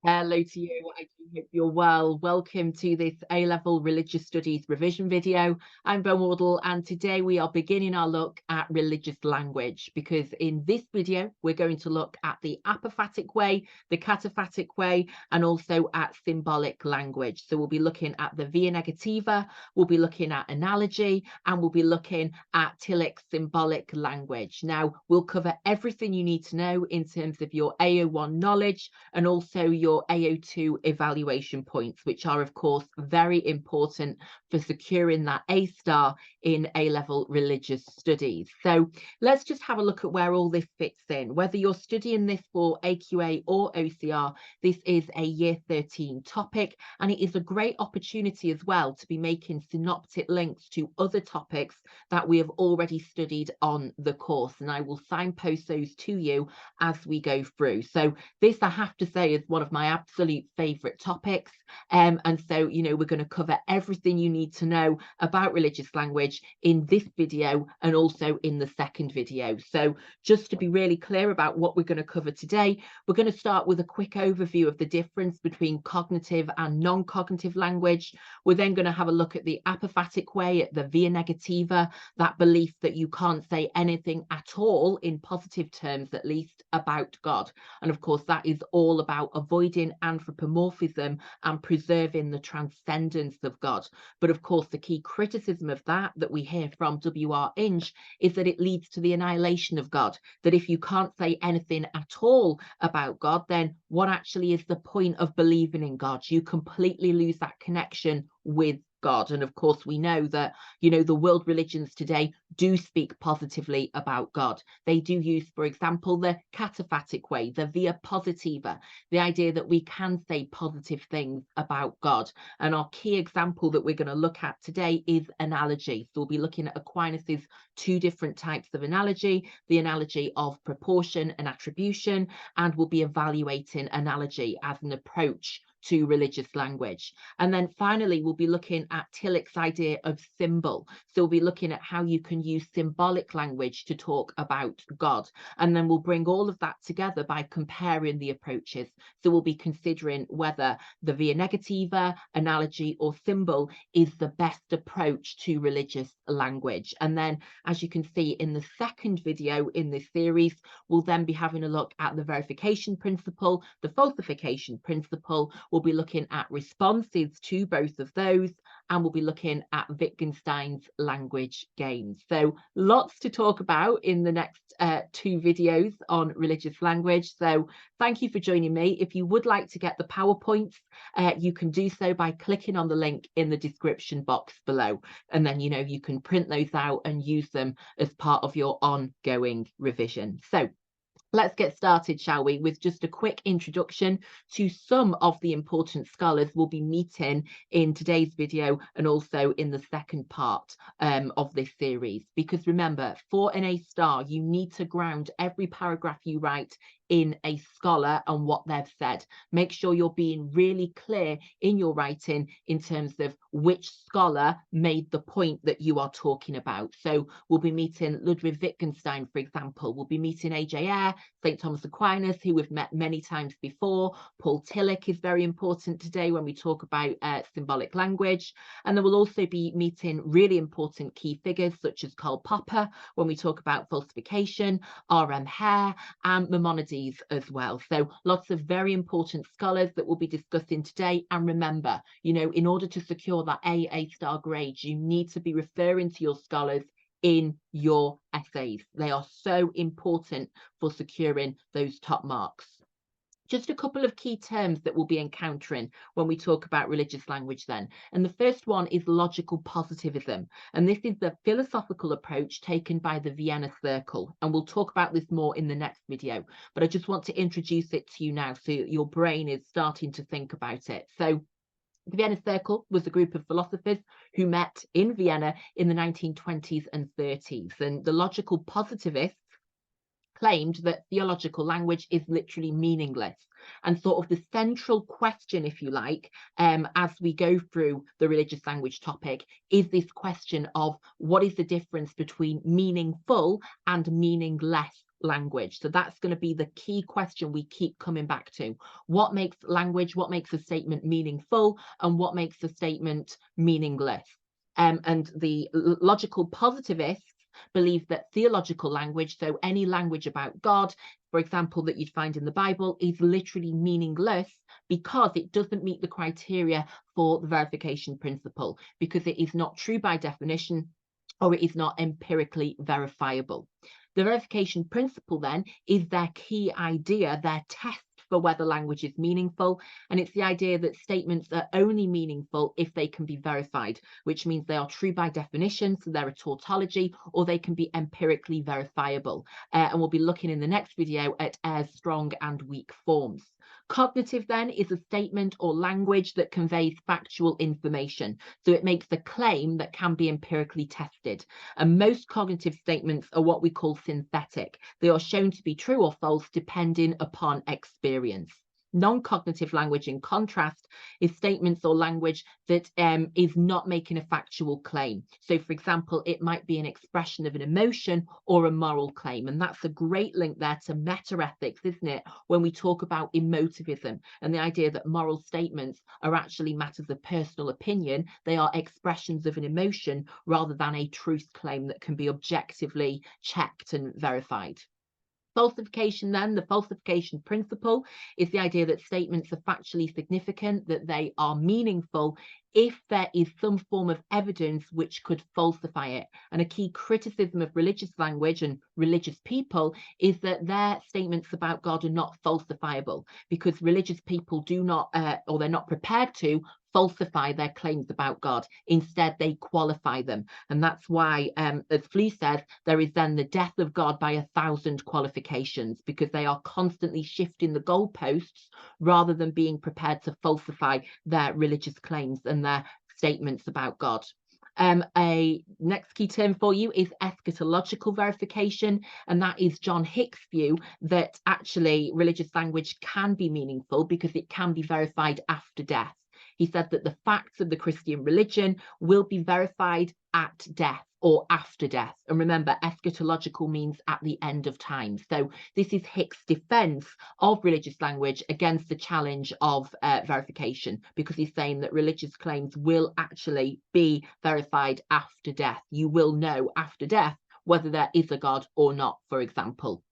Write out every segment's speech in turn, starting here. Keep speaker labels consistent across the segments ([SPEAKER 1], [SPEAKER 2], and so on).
[SPEAKER 1] Hello to you. I do hope you're well. Welcome to this A-level religious studies revision video. I'm Bo Wardle, and today we are beginning our look at religious language, because in this video we're going to look at the apophatic way, the cataphatic way, and also at symbolic language. So we'll be looking at the Via Negativa, we'll be looking at analogy, and we'll be looking at Tillich's symbolic language. Now, we'll cover everything you need to know in terms of your AO1 knowledge and also your AO2 evaluation points, which are of course very important for securing that A star in A-level religious studies. So let's just have a look at where all this fits in. Whether you're studying this for AQA or OCR, this is a year 13 topic, and it is a great opportunity as well to be making synoptic links to other topics that we have already studied on the course, and I will signpost those to you as we go through. So this, I have to say, is one of my absolute favorite topics. And so, we're going to cover everything you need to know about religious language in this video and also in the second video. So just to be really clear about what we're going to cover today, we're going to start with a quick overview of the difference between cognitive and non-cognitive language. We're then going to have a look at the apophatic way, at the Via Negativa, that belief that you can't say anything at all, in positive terms at least, about God. And of course, that is all about avoiding anthropomorphism and preserving the transcendence of God. But of course, the key criticism of that we hear from W.R. Inge is that it leads to the annihilation of God, that if you can't say anything at all about God, then what actually is the point of believing in God? You completely lose that connection with God. And of course, we know that, the world religions today do speak positively about God. They do use, for example, the cataphatic way, the Via Positiva, the idea that we can say positive things about God. And our key example that we're going to look at today is analogy. So we'll be looking at Aquinas's two different types of analogy, the analogy of proportion and attribution, and we'll be evaluating analogy as an approach to religious language. And then finally, we'll be looking at Tillich's idea of symbol. So we'll be looking at how you can use symbolic language to talk about God. And then we'll bring all of that together by comparing the approaches. So we'll be considering whether the Via Negativa, analogy, or symbol is the best approach to religious language. And then, as you can see in the second video in this series, we'll then be having a look at the verification principle, the falsification principle. We'll be looking at responses to both of those, and we'll be looking at Wittgenstein's language games. So lots to talk about in the next two videos on religious language. So thank you for joining me. If you would like to get the PowerPoints, you can do so by clicking on the link in the description box below. And then, you can print those out and use them as part of your ongoing revision. So let's get started, shall we, with just a quick introduction to some of the important scholars we'll be meeting in today's video and also in the second part of this series. Because remember, for an A star, you need to ground every paragraph you write in a scholar and what they've said. Make sure you're being really clear in your writing in terms of which scholar made the point that you are talking about. So we'll be meeting Ludwig Wittgenstein, for example. We'll be meeting A.J. Ayer, St. Thomas Aquinas, who we've met many times before. Paul Tillich is very important today when we talk about symbolic language. And then we'll also be meeting really important key figures such as Karl Popper when we talk about falsification, R.M. Hare, and Maimonides as well. So lots of very important scholars that we'll be discussing today. And remember, in order to secure that A star grade, you need to be referring to your scholars in your essays. They are so important for securing those top marks. Just a couple of key terms that we'll be encountering when we talk about religious language then. And the first one is logical positivism. And this is the philosophical approach taken by the Vienna Circle. And we'll talk about this more in the next video. But I just want to introduce it to you now so your brain is starting to think about it. So the Vienna Circle was a group of philosophers who met in Vienna in the 1920s and 30s. And the logical positivists claimed that theological language is literally meaningless. And sort of the central question, if you like, as we go through the religious language topic, is this question of what is the difference between meaningful and meaningless language. So that's going to be the key question we keep coming back to. What makes language, what makes a statement meaningful, and what makes a statement meaningless? And the logical positivists believe that theological language, so any language about God, for example, that you'd find in the Bible, is literally meaningless because it doesn't meet the criteria for the verification principle, because it is not true by definition, or it is not empirically verifiable. The verification principle then is their key idea, their test for whether language is meaningful. And it's the idea that statements are only meaningful if they can be verified, which means they are true by definition, so they're a tautology, or they can be empirically verifiable. And we'll be looking in the next video at Ayres' strong and weak forms. Cognitive then is a statement or language that conveys factual information. So it makes a claim that can be empirically tested. And most cognitive statements are what we call synthetic. They are shown to be true or false depending upon experience. Non-cognitive language, in contrast, is statements or language that is not making a factual claim. So, for example, it might be an expression of an emotion or a moral claim. And that's a great link there to metaethics, isn't it? When we talk about emotivism and the idea that moral statements are actually matters of personal opinion, they are expressions of an emotion rather than a truth claim that can be objectively checked and verified. Falsification then, the falsification principle is the idea that statements are factually significant, that they are meaningful if there is some form of evidence which could falsify it. And a key criticism of religious language and religious people is that their statements about God are not falsifiable, because religious people do not, or they're not prepared to, falsify their claims about God. Instead, they qualify them. And that's why, as Flea says, there is then the death of God by 1,000 qualifications, because they are constantly shifting the goalposts rather than being prepared to falsify their religious claims and their statements about God. A next key term for you is eschatological verification, and that is John Hick's view that actually religious language can be meaningful because it can be verified after death. He said that the facts of the Christian religion will be verified at death or after death. And remember, eschatological means at the end of time. So this is Hick's defense of religious language against the challenge of verification, because he's saying that religious claims will actually be verified after death. You will know after death whether there is a God or not, for example.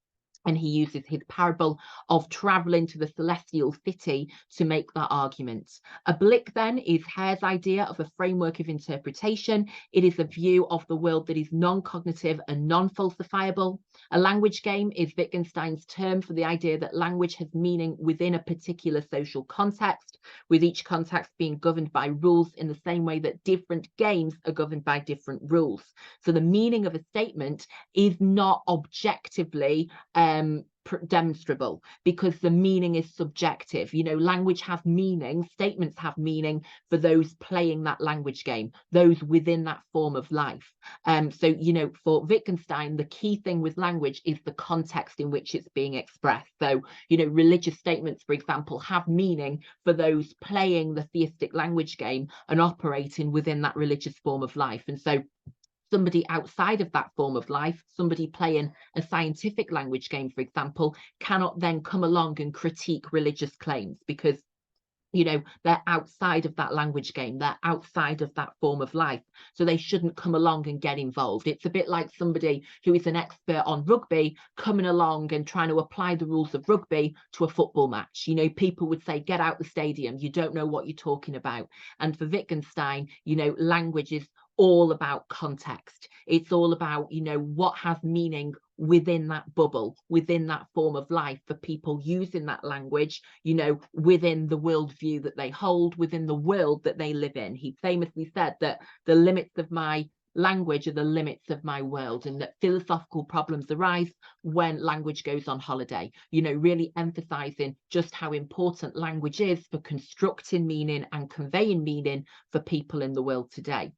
[SPEAKER 1] And he uses his parable of traveling to the celestial city to make that argument. A blick then is Hare's idea of a framework of interpretation. It is a view of the world that is non-cognitive and non-falsifiable. A language game is Wittgenstein's term for the idea that language has meaning within a particular social context, with each context being governed by rules in the same way that different games are governed by different rules. So the meaning of a statement is not objectively demonstrable, because the meaning is subjective. You know, language has meaning, statements have meaning for those playing that language game, those within that form of life. So, you know, for Wittgenstein, the key thing with language is the context in which it's being expressed. So, you know, religious statements, for example, have meaning for those playing the theistic language game and operating within that religious form of life. And so somebody outside of that form of life, somebody playing a scientific language game, for example, cannot then come along and critique religious claims, because, you know, they're outside of that language game, they're outside of that form of life, so they shouldn't come along and get involved. It's a bit like somebody who is an expert on rugby coming along and trying to apply the rules of rugby to a football match. You know, people would say, get out the stadium, you don't know what you're talking about. And for Wittgenstein, you know, language is all about context. It's all about, you know, what has meaning within that bubble, within that form of life, for people using that language, you know, within the worldview that they hold, within the world that they live in. He famously said that the limits of my language are the limits of my world, and that philosophical problems arise when language goes on holiday. You know, really emphasizing just how important language is for constructing meaning and conveying meaning for people in the world today.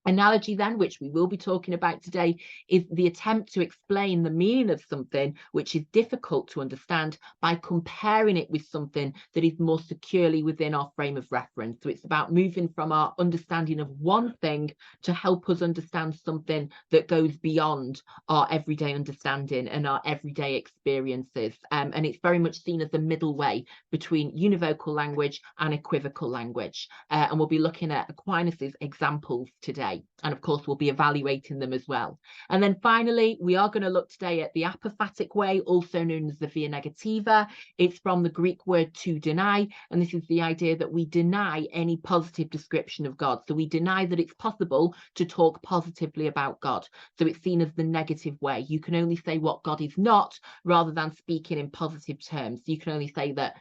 [SPEAKER 1] Analogy then, which we will be talking about today, is the attempt to explain the meaning of something which is difficult to understand by comparing it with something that is more securely within our frame of reference. So it's about moving from our understanding of one thing to help us understand something that goes beyond our everyday understanding and our everyday experiences. And it's very much seen as the middle way between univocal language and equivocal language. And we'll be looking at Aquinas's examples today. And of course, we'll be evaluating them as well. And then finally, we are going to look today at the Apophatic Way, also known as the Via Negativa. It's from the Greek word to deny. And this is the idea that we deny any positive description of God. So we deny that it's possible to talk positively about God. So it's seen as the negative way. You can only say what God is not rather than speaking in positive terms. You can only say that,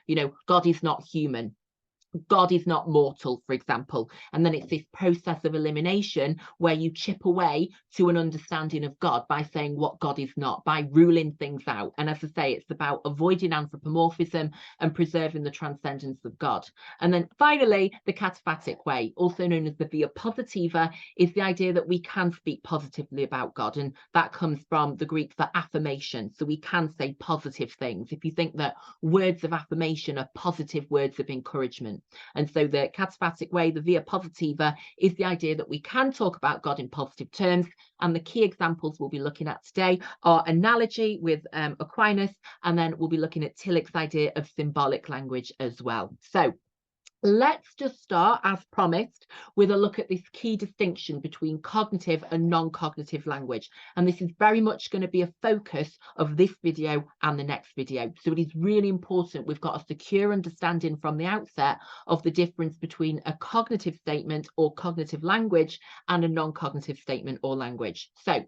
[SPEAKER 1] God is not human. God is not mortal, for example. And then it's this process of elimination where you chip away to an understanding of God by saying what God is not, by ruling things out. And as I say, it's about avoiding anthropomorphism and preserving the transcendence of God. And then finally, the cataphatic way, also known as the Via Positiva, is the idea that we can speak positively about God. And that comes from the Greek for affirmation. So we can say positive things. If you think that words of affirmation are positive words of encouragement. And so the cataphatic way, the Via Positiva, is the idea that we can talk about God in positive terms. And the key examples we'll be looking at today are analogy with Aquinas, and then we'll be looking at Tillich's idea of symbolic language as well. So let's just start, as promised, with a look at this key distinction between cognitive and non-cognitive language. And this is very much going to be a focus of this video and the next video. So it is really important we've got a secure understanding from the outset of the difference between a cognitive statement or cognitive language and a non-cognitive statement or language. So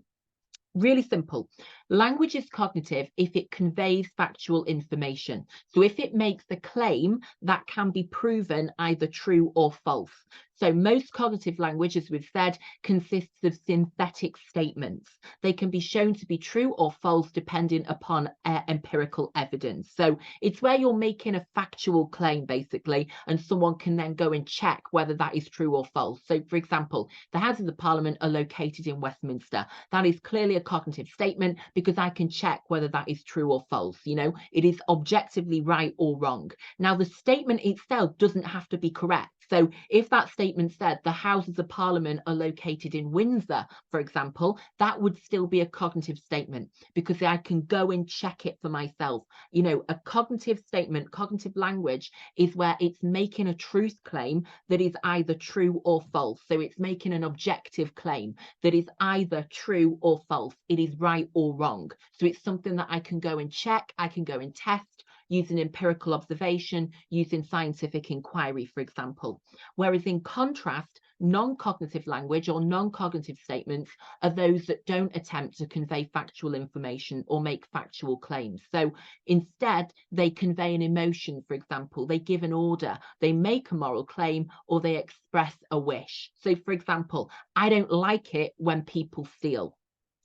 [SPEAKER 1] really simple. Language is cognitive if it conveys factual information. So if it makes a claim that can be proven either true or false. So most cognitive language, as we've said, consists of synthetic statements. They can be shown to be true or false depending upon empirical evidence. So it's where you're making a factual claim, basically, and someone can then go and check whether that is true or false. So, for example, the Houses of Parliament are located in Westminster. That is clearly a cognitive statement because I can check whether that is true or false. It is objectively right or wrong. Now, the statement itself doesn't have to be correct. So if that statement said the Houses of Parliament are located in Windsor, for example, that would still be a cognitive statement because I can go and check it for myself. A cognitive statement, cognitive language, is where it's making a truth claim that is either true or false. So it's making an objective claim that is either true or false. It is right or wrong. So it's something that I can go and check, I can go and test, using empirical observation, using scientific inquiry, for example. Whereas in contrast, non-cognitive language or non-cognitive statements are those that don't attempt to convey factual information or make factual claims. So instead, they convey an emotion, for example, they give an order, they make a moral claim, or they express a wish. So for example, I don't like it when people steal.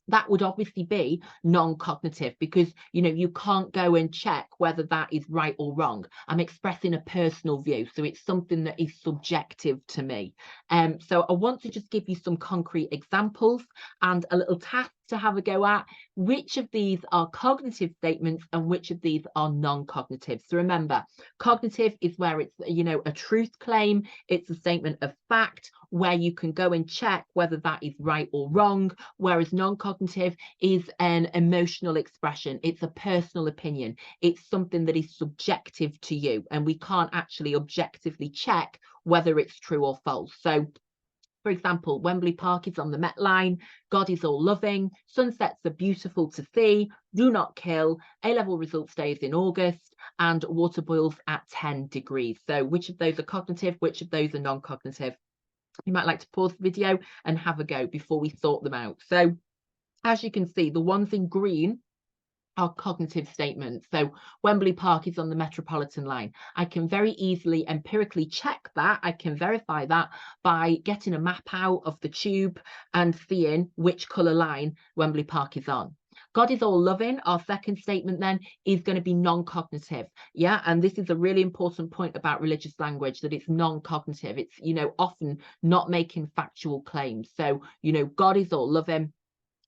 [SPEAKER 1] That would obviously be non-cognitive because, you can't go and check whether that is right or wrong. I'm expressing a personal view. So it's something that is subjective to me. So I want to just give you some concrete examples and a little task to have a go at. Which of these are cognitive statements and which of these are non-cognitive? So remember, cognitive is where it's, a truth claim. It's a statement of fact where you can go and check whether that is right or wrong, whereas non-cognitive is an emotional expression. It's a personal opinion. It's something that is subjective to you, and we can't actually objectively check whether it's true or false. So for example, Wembley Park is on the Met Line, God is all loving, sunsets are beautiful to see, do not kill, A-level results day is in August, and water boils at 10 degrees. So which of those are cognitive, which of those are non-cognitive? You might like to pause the video and have a go before we sort them out. So as you can see, the ones in green are cognitive statements. So Wembley Park is on the Metropolitan line. I can very easily empirically check that. I can verify that by getting a map out of the tube and seeing which colour line Wembley Park is on. God is all loving, our second statement then, is going to be non-cognitive. Yeah, and this is a really important point about religious language, that it's non-cognitive. It's, you know, often not making factual claims. So, you know, God is all loving.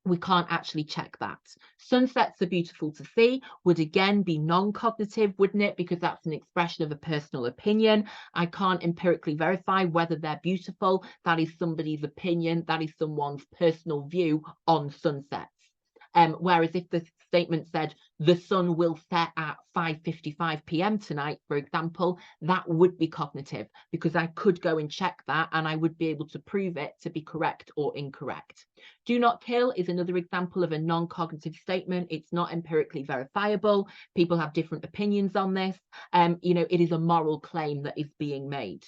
[SPEAKER 1] We can't actually check that. Sunsets are beautiful to see would again be non-cognitive, wouldn't it? Because that's an expression of a personal opinion. I can't empirically verify whether they're beautiful. That is somebody's opinion. That is someone's personal view on sunsets. Whereas if the statement said the sun will set at 5:55 p.m. tonight, for example, that would be cognitive, because I could go and check that and I would be able to prove it to be correct or incorrect. Do not kill is another example of a non-cognitive statement. It's not empirically verifiable. People have different opinions on this. You know, it is a moral claim that is being made.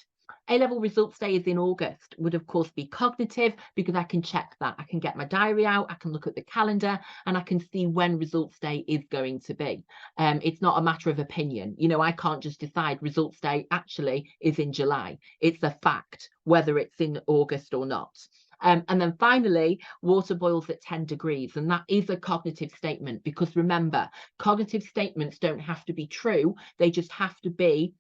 [SPEAKER 1] A-level results day is in August would of course be cognitive, because I can check that. I can get my diary out, I can look at the calendar, and I can see when results day is going to be. It's not a matter of opinion. You know, I can't just decide results day actually is in July. It's a fact whether it's in August or not. And then finally, water boils at 10 degrees. And that is a cognitive statement, because remember, cognitive statements don't have to be true. They just have to be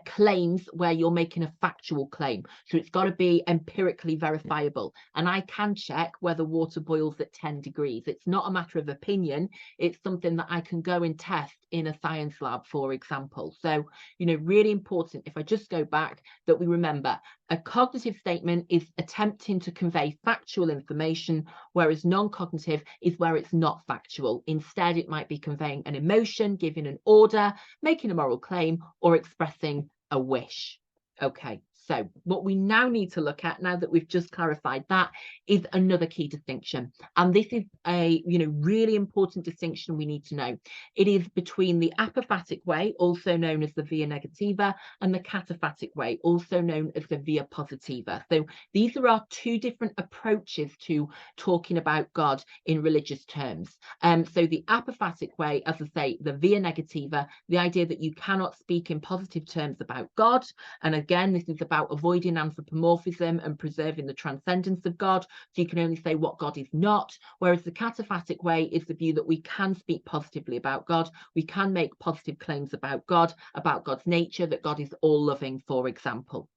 [SPEAKER 1] claims where you're making a factual claim. So it's got to be empirically verifiable. And I can check whether water boils at 10 degrees. It's not a matter of opinion. It's something that I can go and test in a science lab, for example. So, you know, really important, if I just go back, that we remember a cognitive statement is attempting to convey factual information, whereas non-cognitive is where it's not factual. Instead, it might be conveying an emotion, giving an order, making a moral claim, or expressing a wish. Okay, so what we now need to look at, now that we've just clarified that, is another key distinction. And this is a, you know, really important distinction we need to know. It is between the Apophatic Way, also known as the Via Negativa, and the cataphatic way, also known as the Via Positiva. So these are our two different approaches to talking about God in religious terms. So the Apophatic Way, as I say, the Via Negativa, the idea that you cannot speak in positive terms about God. And again, this is about avoiding anthropomorphism and preserving the transcendence of God. So you can only say what God is not. Whereas the cataphatic way is the view that we can speak positively about God. We can make positive claims about God, about God's nature, that God is all loving, for example.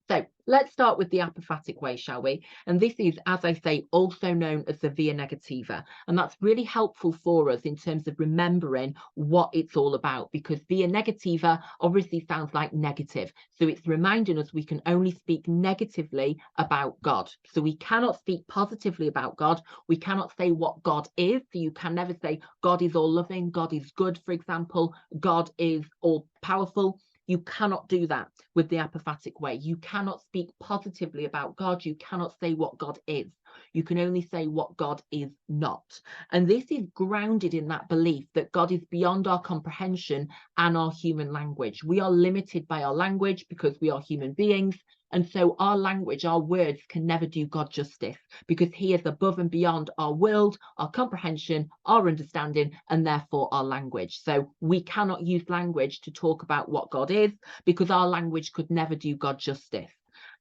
[SPEAKER 1] So let's start with the Apophatic Way, shall we? And this is, as I say, also known as the Via Negativa. And that's really helpful for us in terms of remembering what it's all about, because Via Negativa obviously sounds like negative. So it's reminding us we can only speak negatively about God. So we cannot speak positively about God. We cannot say what God is. So you can never say God is all loving, God is good, for example, God is all powerful. You cannot do that with the Apophatic Way. You cannot speak positively about God. You cannot say what God is. You can only say what God is not. And this is grounded in that belief that God is beyond our comprehension and our human language. We are limited by our language because we are human beings. And so our language, our words can never do God justice, because he is above and beyond our world, our comprehension, our understanding, and therefore our language. So we cannot use language to talk about what God is, because our language could never do God justice.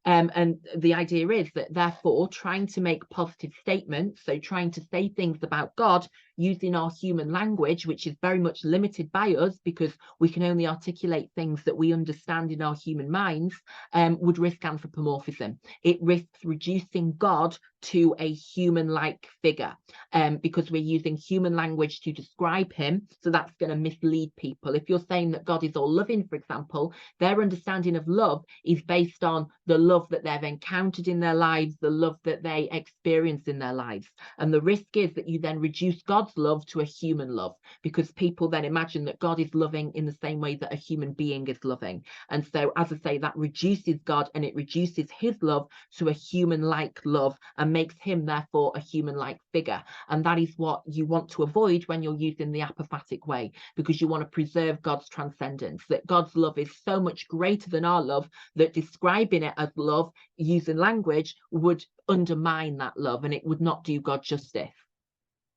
[SPEAKER 1] And the idea is that, therefore, trying to make positive statements, so trying to say things about God using our human language, which is very much limited by us because we can only articulate things that we understand in our human minds, would risk anthropomorphism. It risks reducing God to a human-like figure, because we're using human language to describe him. So that's going to mislead people. If you're saying that God is all loving, for example, their understanding of love is based on the love that they've encountered in their lives, the love that they experience in their lives. And the risk is that you then reduce God's love to a human love, because people then imagine that God is loving in the same way that a human being is loving. And so, as I say, that reduces God and it reduces his love to a human-like love and makes him, therefore, a human-like figure. And that is what you want to avoid when you're using the Apophatic Way, because you want to preserve God's transcendence, that God's love is so much greater than our love that describing it as love using language would undermine that love and it would not do God justice.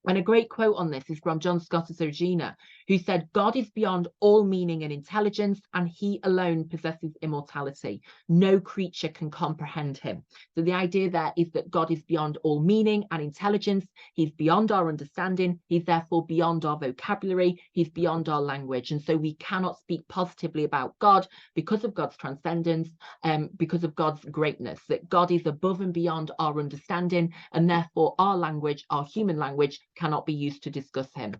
[SPEAKER 1] And a great quote on this is from John Scott of Regina, who said, God is beyond all meaning and intelligence, and he alone possesses immortality. No creature can comprehend him. So the idea there is that God is beyond all meaning and intelligence. He's beyond our understanding. He's therefore beyond our vocabulary. He's beyond our language. And so we cannot speak positively about God because of God's transcendence, because of God's greatness, that God is above and beyond our understanding, and therefore our language, our human language, cannot be used to discuss him.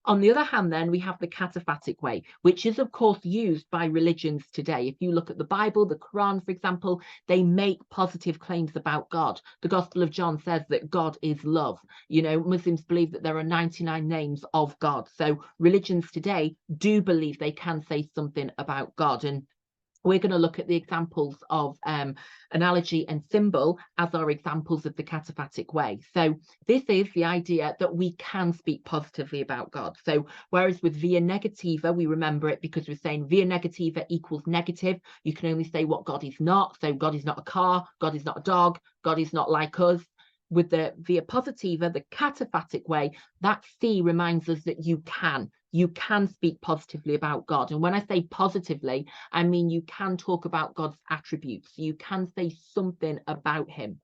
[SPEAKER 1] On the other hand, then, we have the cataphatic way, which is, of course, used by religions today. If you look at the Bible, the Quran, for example, they make positive claims about God. The Gospel of John says that God is love. You know, Muslims believe that there are 99 names of God. So religions today do believe they can say something about God. And we're going to look at the examples of analogy and symbol as our examples of the cataphatic way. So this is the idea that we can speak positively about God. So whereas with via negativa, we remember it because we're saying via negativa equals negative. You can only say what God is not. So God is not a car, God is not a dog, God is not like us. With the via positiva, the cataphatic way, that C reminds us that you can speak positively about God. And when I say positively, I mean you can talk about God's attributes. You can say something about him.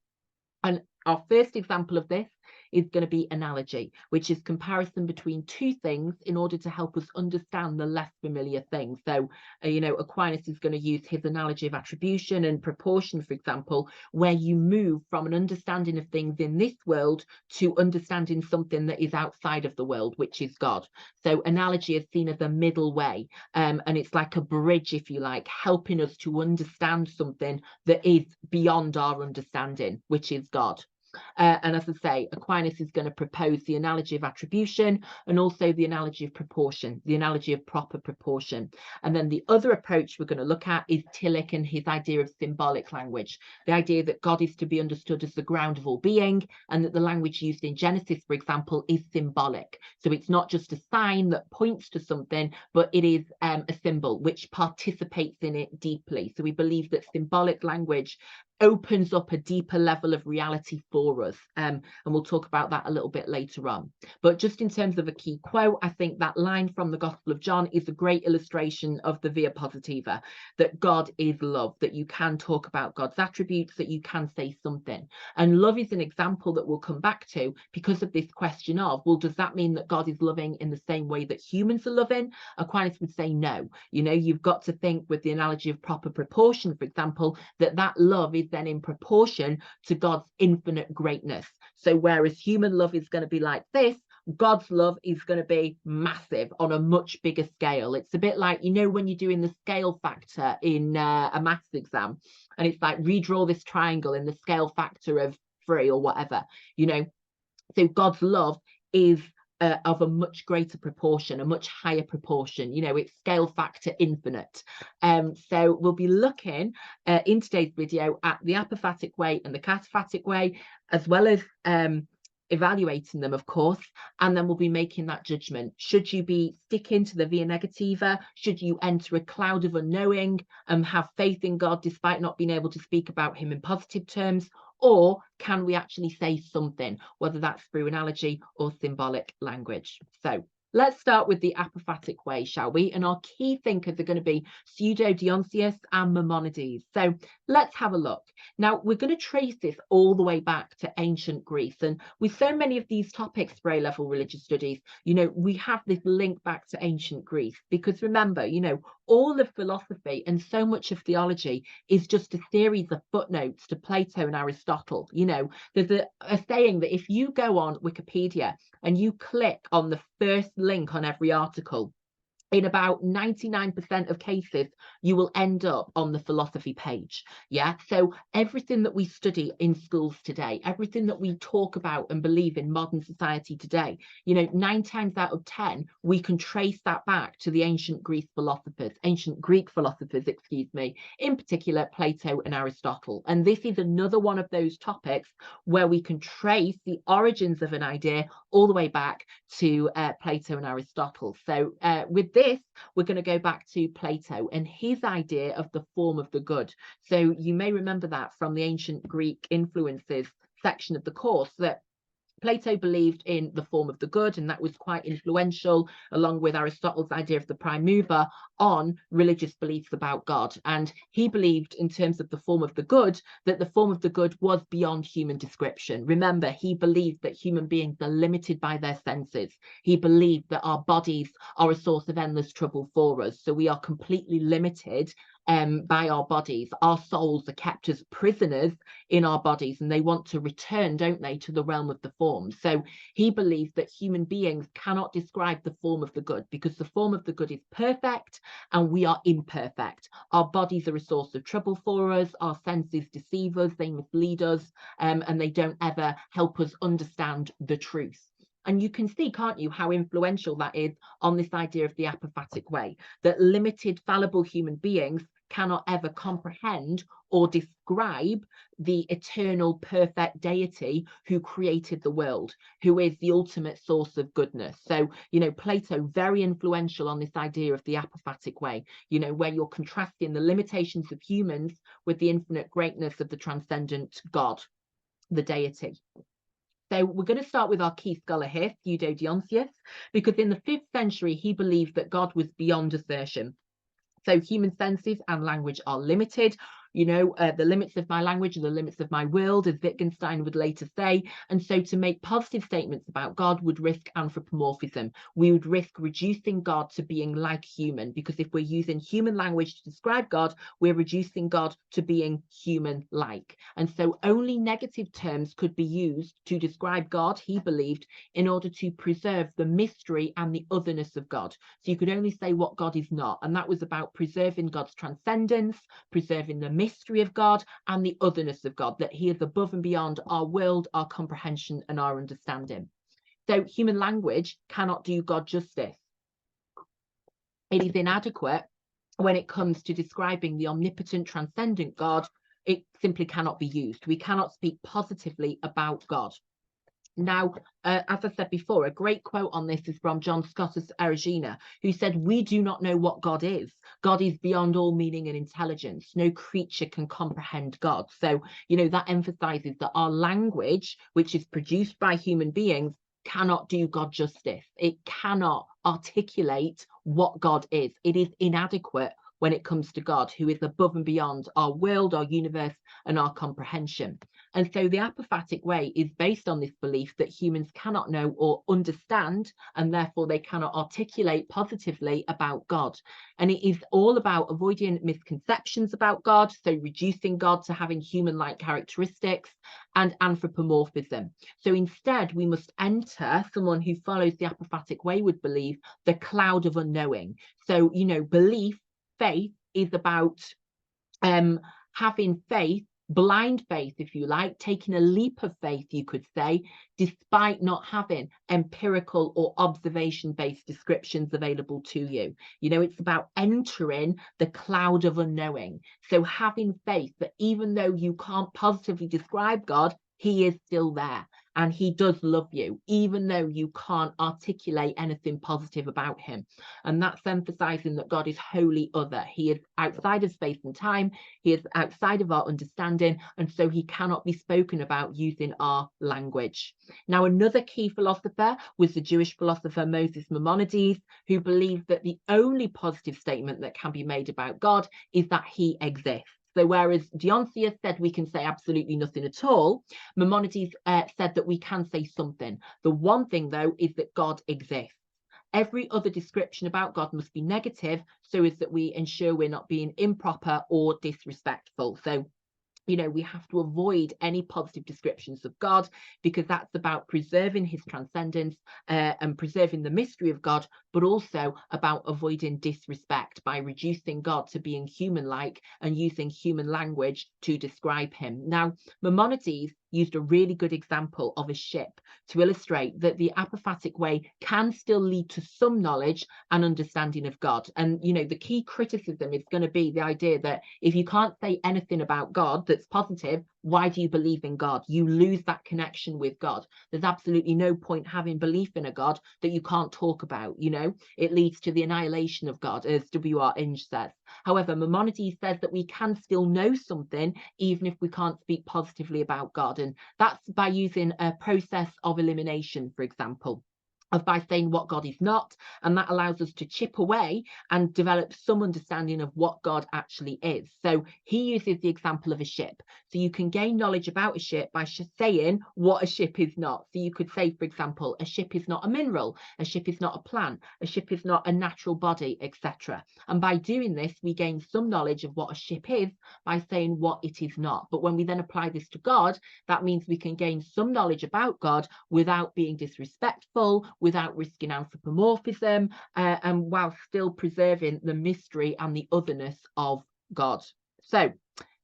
[SPEAKER 1] And our first example of this is going to be analogy, which is comparison between two things in order to help us understand the less familiar things. So, you know, Aquinas is going to use his analogy of attribution and proportion, for example, where you move from an understanding of things in this world to understanding something that is outside of the world, which is God. So analogy is seen as a middle way, and it's like a bridge, if you like, helping us to understand something that is beyond our understanding, which is God. And as I say, Aquinas is going to propose the analogy of attribution and also the analogy of proportion, the analogy of proper proportion. And then the other approach we're going to look at is Tillich and his idea of symbolic language, the idea that God is to be understood as the ground of all being, and that the language used in Genesis, for example, is symbolic. So it's not just a sign that points to something, but it is a symbol which participates in it deeply. So we believe that symbolic language opens up a deeper level of reality for us. And we'll talk about that a little bit later on. But just in terms of a key quote, I think that line from the Gospel of John is a great illustration of the Via Positiva, that God is love, that you can talk about God's attributes, that you can say something. And love is an example that we'll come back to because of this question of, well, does that mean that God is loving in the same way that humans are loving? Aquinas would say no. You know, you've got to think with the analogy of proper proportion, for example, that love is then in proportion to God's infinite greatness. So whereas human love is going to be like this, God's love is going to be massive on a much bigger scale. It's a bit like, you know, when you're doing the scale factor in a maths exam, and it's like redraw this triangle in the scale factor of 3 or whatever, you know. So God's love is of a much greater proportion, a much higher proportion, you know, it's scale factor infinite. So we'll be looking in today's video at the apophatic way and the cataphatic way, as well as evaluating them, of course, and then we'll be making that judgment. Should you be sticking to the via negativa? Should you enter a cloud of unknowing and have faith in God despite not being able to speak about him in positive terms? Or can we actually say something, whether that's through analogy or symbolic language? So let's start with the apophatic way, shall we? And our key thinkers are going to be Pseudo-Dionysius and Maimonides. So let's have a look. Now, we're going to trace this all the way back to ancient Greece. And with so many of these topics for A-level religious studies, you know, we have this link back to ancient Greece. Because remember, you know, all of philosophy and so much of theology is just a series of footnotes to Plato and Aristotle. You know, there's a saying that if you go on Wikipedia and you click on the first link on every article, in about 99% of cases, you will end up on the philosophy page. Yeah. So everything that we study in schools today, everything that we talk about and believe in modern society today, you know, 9 times out of 10, we can trace that back to the ancient Greek philosophers, excuse me, in particular, Plato and Aristotle. And this is another one of those topics where we can trace the origins of an idea all the way back to Plato and Aristotle. So with this, we're going to go back to Plato and his idea of the form of the good. So you may remember that from the ancient Greek influences section of the course, that Plato believed in the form of the good, and that was quite influential, along with Aristotle's idea of the prime mover, on religious beliefs about God. And he believed, in terms of the form of the good, that the form of the good was beyond human description. Remember, he believed that human beings are limited by their senses. He believed that our bodies are a source of endless trouble for us. So we are completely limited by our bodies. Our souls are kept as prisoners in our bodies, and they want to return, don't they, to the realm of the form. So he believed that human beings cannot describe the form of the good, because the form of the good is perfect and we are imperfect. Our bodies are a source of trouble for us. Our senses deceive us, they mislead us, and they don't ever help us understand the truth. And you can see, can't you, how influential that is on this idea of the apophatic way, that limited, fallible human beings cannot ever comprehend or describe the eternal, perfect deity who created the world, who is the ultimate source of goodness. So, Plato, very influential on this idea of the apophatic way, where you're contrasting the limitations of humans with the infinite greatness of the transcendent God, the deity. So we're going to start with our key scholar here, Dionysius, because in the 5th century, he believed that God was beyond assertion. So human senses and language are limited. The limits of my language are the limits of my world, as Wittgenstein would later say. And so to make positive statements about God would risk anthropomorphism. We would risk reducing God to being like human, because if we're using human language to describe God, we're reducing God to being human-like. And so only negative terms could be used to describe God, he believed, in order to preserve the mystery and the otherness of God. So you could only say what God is not. And that was about preserving God's transcendence, preserving the mystery of God and the otherness of God, that he is above and beyond our world, our comprehension and our understanding. So human language cannot do God justice. It is inadequate when it comes to describing the omnipotent, transcendent God. It simply cannot be used. We cannot speak positively about God. Now, as I said before, a great quote on this is from John Scotus Erigena, who said, "We do not know what God is. God is beyond all meaning and intelligence. No creature can comprehend God." So, that emphasizes that our language, which is produced by human beings, cannot do God justice. It cannot articulate what God is. It is inadequate when it comes to God, who is above and beyond our world, our universe, and our comprehension. And so the apophatic way is based on this belief that humans cannot know or understand, and therefore they cannot articulate positively about God. And it is all about avoiding misconceptions about God, so reducing God to having human-like characteristics, and anthropomorphism. So instead, we must enter, someone who follows the apophatic way would believe, the cloud of unknowing. So, belief, faith is about having faith, blind faith, if you like, taking a leap of faith, you could say, despite not having empirical or observation-based descriptions available to you. It's about entering the cloud of unknowing. So having faith that even though you can't positively describe God, he is still there. And he does love you, even though you can't articulate anything positive about him. And that's emphasizing that God is wholly other. He is outside of space and time. He is outside of our understanding. And so he cannot be spoken about using our language. Now, another key philosopher was the Jewish philosopher Moses Maimonides, who believed that the only positive statement that can be made about God is that he exists. So whereas Dionysius said we can say absolutely nothing at all, Maimonides said that we can say something. The one thing, though, is that God exists. Every other description about God must be negative, so as that we ensure we're not being improper or disrespectful. So, we have to avoid any positive descriptions of God, because that's about preserving his transcendence and preserving the mystery of God, but also about avoiding disrespect by reducing God to being human-like and using human language to describe him. Now, Maimonides used a really good example of a ship to illustrate that the apophatic way can still lead to some knowledge and understanding of God. And, the key criticism is going to be the idea that if you can't say anything about God that's positive, why do you believe in God? You lose that connection with God. There's absolutely no point having belief in a God that you can't talk about, you know? It leads to the annihilation of God, as W.R. Inge says. However, Maimonides says that we can still know something even if we can't speak positively about God. And that's by using a process of elimination, for example, of by saying what God is not, and that allows us to chip away and develop some understanding of what God actually is. So he uses the example of a ship. So you can gain knowledge about a ship by saying what a ship is not. So you could say, for example, a ship is not a mineral, a ship is not a plant, a ship is not a natural body, etc. And by doing this, we gain some knowledge of what a ship is by saying what it is not. But when we then apply this to God, that means we can gain some knowledge about God without being disrespectful, without risking anthropomorphism, and while still preserving the mystery and the otherness of God. So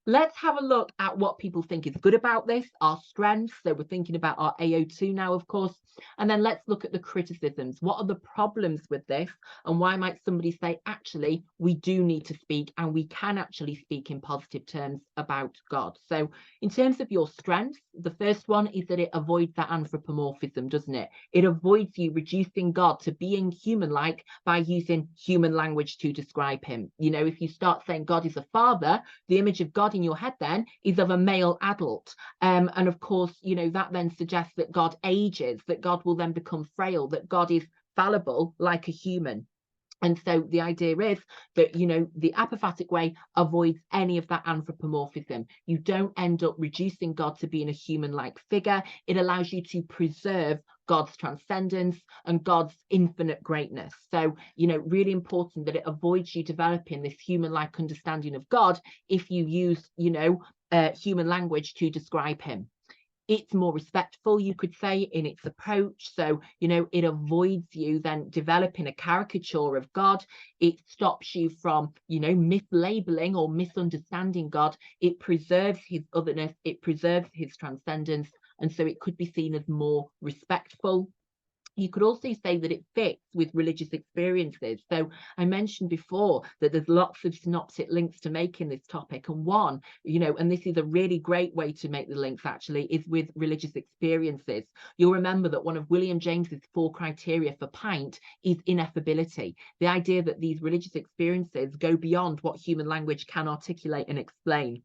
[SPEAKER 1] let's have a look at what people think is good about this, our strengths. So we're thinking about our AO2 now, of course. And then let's look at the criticisms. What are the problems with this? And why might somebody say, actually, we do need to speak, and we can actually speak in positive terms about God? So in terms of your strengths, the first one is that it avoids that anthropomorphism, doesn't it? It avoids you reducing God to being human-like by using human language to describe him. You know, if you start saying God is a father, the image of God in your head then is of a male adult, and of course, you know, that then suggests that God ages, that God will then become frail, that God is fallible like a human. And so the idea is that, you know, the apophatic way avoids any of that anthropomorphism. You don't end up reducing God to being a human-like figure. It allows you to preserve God's transcendence and God's infinite greatness. So, you know, really important that it avoids you developing this human-like understanding of God if you use, you know, human language to describe him. It's more respectful, you could say, in its approach. So, you know, it avoids you then developing a caricature of God. It stops you from, you know, mislabeling or misunderstanding God. It preserves his otherness. It preserves his transcendence. And so it could be seen as more respectful. You could also say that it fits with religious experiences. So I mentioned before that there's lots of synoptic links to make in this topic. And one, you know, and this is a really great way to make the links actually, is with religious experiences. You'll remember that one of William James's 4 criteria for pint is ineffability. The idea that these religious experiences go beyond what human language can articulate and explain.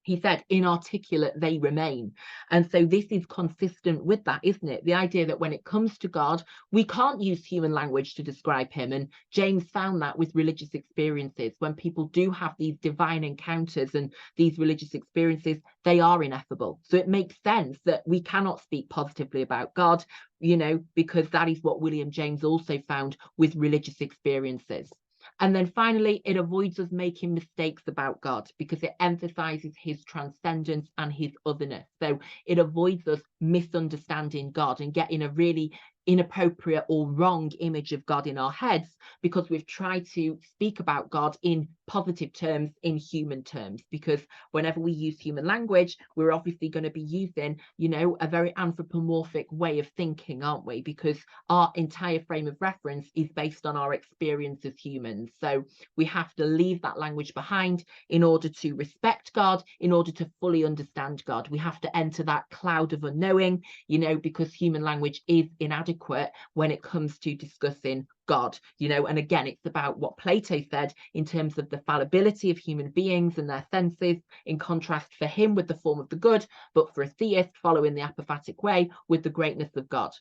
[SPEAKER 1] He said, inarticulate they remain. And so this is consistent with that, isn't it? The idea that when it comes to God, we can't use human language to describe him. And James found that with religious experiences. When people do have these divine encounters and these religious experiences, they are ineffable. So it makes sense that we cannot speak positively about God, you know, because that is what William James also found with religious experiences. And then finally, it avoids us making mistakes about God because it emphasizes his transcendence and his otherness. So it avoids us misunderstanding God and getting a really inappropriate or wrong image of God in our heads because we've tried to speak about God in positive terms, in human terms, because whenever we use human language, we're obviously going to be using, you know, a very anthropomorphic way of thinking, aren't we? Because our entire frame of reference is based on our experience as humans. So we have to leave that language behind in order to respect God, in order to fully understand God. We have to enter that cloud of unknowing, you know, because human language is inadequate when it comes to discussing God, you know. And again, it's about what Plato said in terms of the fallibility of human beings and their senses, in contrast for him with the form of the good, but for a theist following the apophatic way with the greatness of God.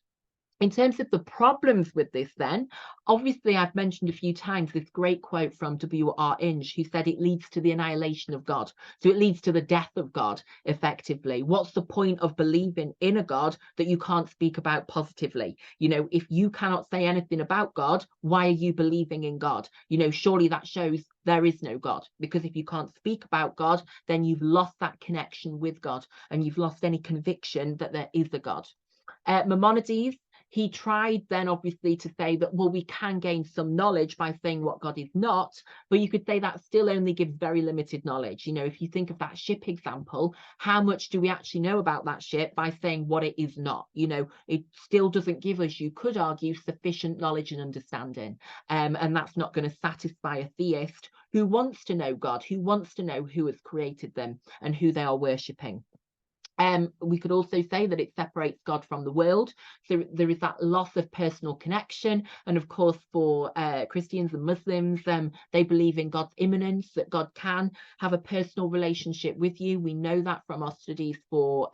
[SPEAKER 1] In terms of the problems with this then, obviously I've mentioned a few times this great quote from W.R. Inge, who said it leads to the annihilation of God. So it leads to the death of God, effectively. What's the point of believing in a God that you can't speak about positively? You know, if you cannot say anything about God, why are you believing in God? You know, surely that shows there is no God, because if you can't speak about God, then you've lost that connection with God and you've lost any conviction that there is a God. Maimonides, he tried then obviously to say that, well, we can gain some knowledge by saying what God is not, but you could say that still only gives very limited knowledge. You know, if you think of that ship example, how much do we actually know about that ship by saying what it is not? You know, it still doesn't give us, you could argue, sufficient knowledge and understanding. And that's not going to satisfy a theist who wants to know God, who wants to know who has created them and who they are worshipping. We could also say that it separates God from the world. So there is that loss of personal connection. And of course, for Christians and Muslims, they believe in God's immanence, that God can have a personal relationship with you. We know that from our studies for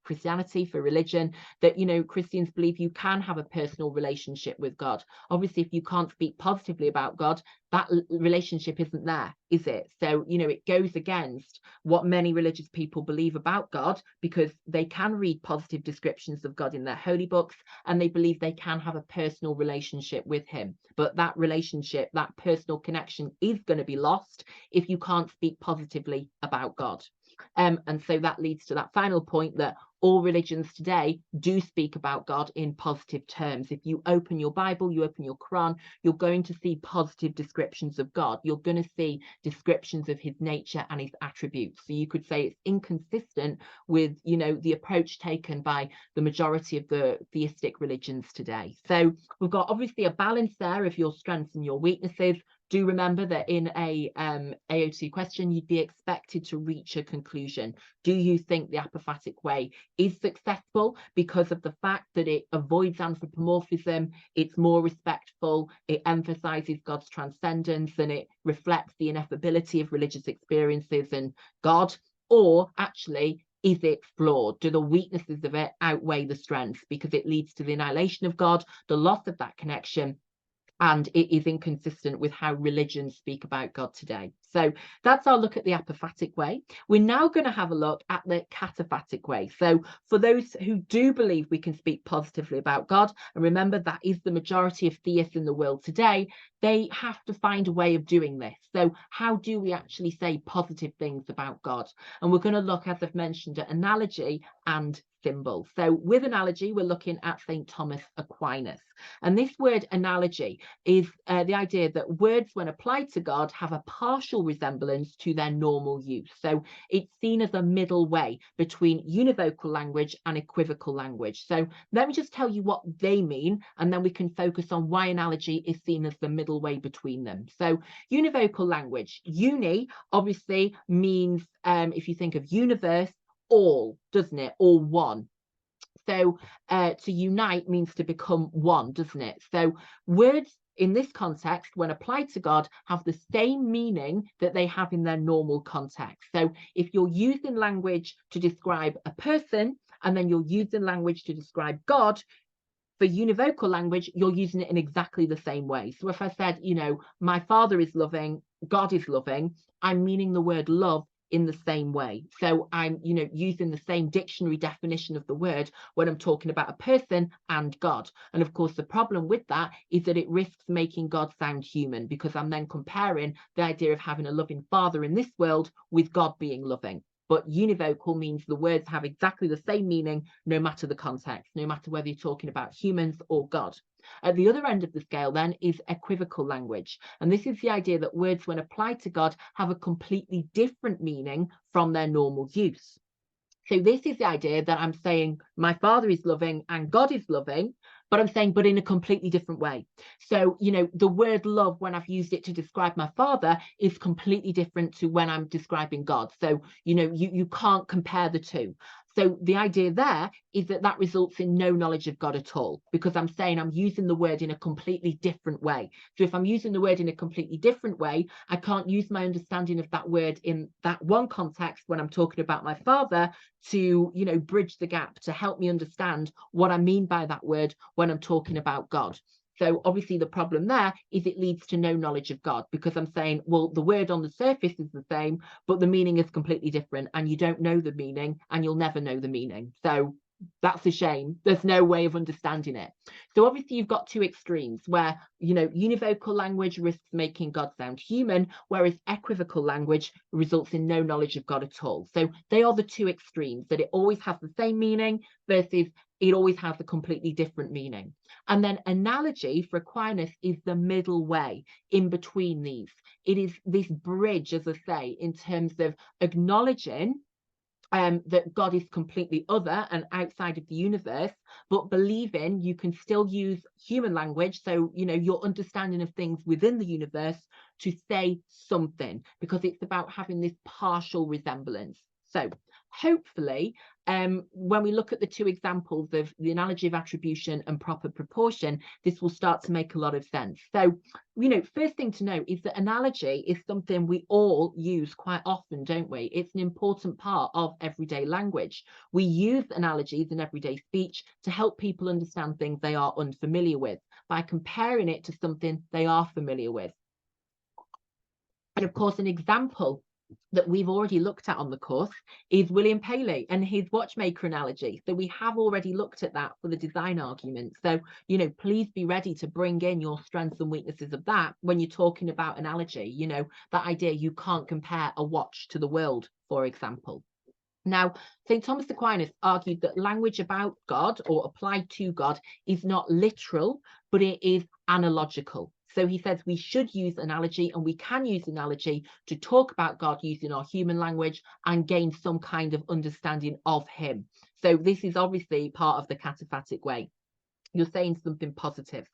[SPEAKER 1] Christianity, for religion, that, you know, Christians believe you can have a personal relationship with God. Obviously, if you can't speak positively about God, that relationship isn't there, is it? So, you know, it goes against what many religious people believe about God, because they can read positive descriptions of God in their holy books, and they believe they can have a personal relationship with him. But that relationship, that personal connection, is going to be lost if you can't speak positively about God. And so that leads to that final point, that all religions today do speak about God in positive terms. If you open your Bible, you open your Quran, you're going to see positive descriptions of God. You're going to see descriptions of his nature and his attributes. So you could say it's inconsistent with, you know, the approach taken by the majority of the theistic religions today. So we've got obviously a balance there of your strengths and your weaknesses. Do remember that in a AO2 question, you'd be expected to reach a conclusion. Do you think the Apophatic Way is successful because of the fact that it avoids anthropomorphism, it's more respectful, it emphasizes God's transcendence, and it reflects the ineffability of religious experiences and God? Or actually, is it flawed? Do the weaknesses of it outweigh the strengths, because it leads to the annihilation of God, the loss of that connection, and it is inconsistent with how religions speak about God today? So that's our look at the Apophatic Way. We're now going to have a look at the cataphatic way. So for those who do believe we can speak positively about God, and remember that is the majority of theists in the world today, they have to find a way of doing this. So how do we actually say positive things about God? And we're going to look, as I've mentioned, at analogy and symbol. So with analogy, we're looking at St. Thomas Aquinas. And this word analogy is the idea that words, when applied to God, have a partial resemblance to their normal use. So it's seen as a middle way between univocal language and equivocal language. So let me just tell you what they mean, and then we can focus on why analogy is seen as the middle way between them. So univocal language, uni obviously means, if you think of universe, all, doesn't it? All one. So to unite means to become one, doesn't it? So words in this context, when applied to God, have the same meaning that they have in their normal context. So if you're using language to describe a person, and then you're using language to describe God, for univocal language, you're using it in exactly the same way. So if I said, you know, my Father is loving, God is loving, I'm meaning the word love in the same way. So I'm, you know, using the same dictionary definition of the word when I'm talking about a person and God. And of course, the problem with that is that it risks making God sound human, because I'm then comparing the idea of having a loving Father in this world with God being loving. But univocal means the words have exactly the same meaning, no matter the context, no matter whether you're talking about humans or God. At the other end of the scale, then, is equivocal language. And this is the idea that words, when applied to God, have a completely different meaning from their normal use. So this is the idea that I'm saying my Father is loving and God is loving, but I'm saying, but in a completely different way. So, you know, the word love, when I've used it to describe my Father, is completely different to when I'm describing God. So, you know, you can't compare the two. So the idea there is that that results in no knowledge of God at all, because I'm saying I'm using the word in a completely different way. So if I'm using the word in a completely different way, I can't use my understanding of that word in that one context when I'm talking about my Father to, you know, bridge the gap, to help me understand what I mean by that word when I'm talking about God. So obviously the problem there is it leads to no knowledge of God, because I'm saying, well, the word on the surface is the same, but the meaning is completely different, and you don't know the meaning, and you'll never know the meaning. So that's a shame. There's no way of understanding it. So obviously you've got two extremes where, you know, univocal language risks making God sound human, whereas equivocal language results in no knowledge of God at all. So they are the two extremes, that it always has the same meaning versus it always has a completely different meaning. And then analogy for Aquinas is the middle way in between these. It is this bridge, as I say, in terms of acknowledging that God is completely other and outside of the universe, but believing you can still use human language, so, you know, your understanding of things within the universe, to say something, because it's about having this partial resemblance. So hopefully, when we look at the two examples of the analogy of attribution and proper proportion, this will start to make a lot of sense. So, first thing to know is that analogy is something we all use quite often, don't we? It's an important part of everyday language. We use analogies in everyday speech to help people understand things they are unfamiliar with by comparing it to something they are familiar with. And of course, an example that we've already looked at on the course is William Paley and his watchmaker analogy. So we have already looked at that for the design argument. So, please be ready to bring in your strengths and weaknesses of that when you're talking about analogy, that idea you can't compare a watch to the world, for example. Now, St. Thomas Aquinas argued that language about God or applied to God is not literal, but it is analogical. So he says we should use analogy, and we can use analogy to talk about God using our human language and gain some kind of understanding of him. So this is obviously part of the cataphatic way. You're saying something positive.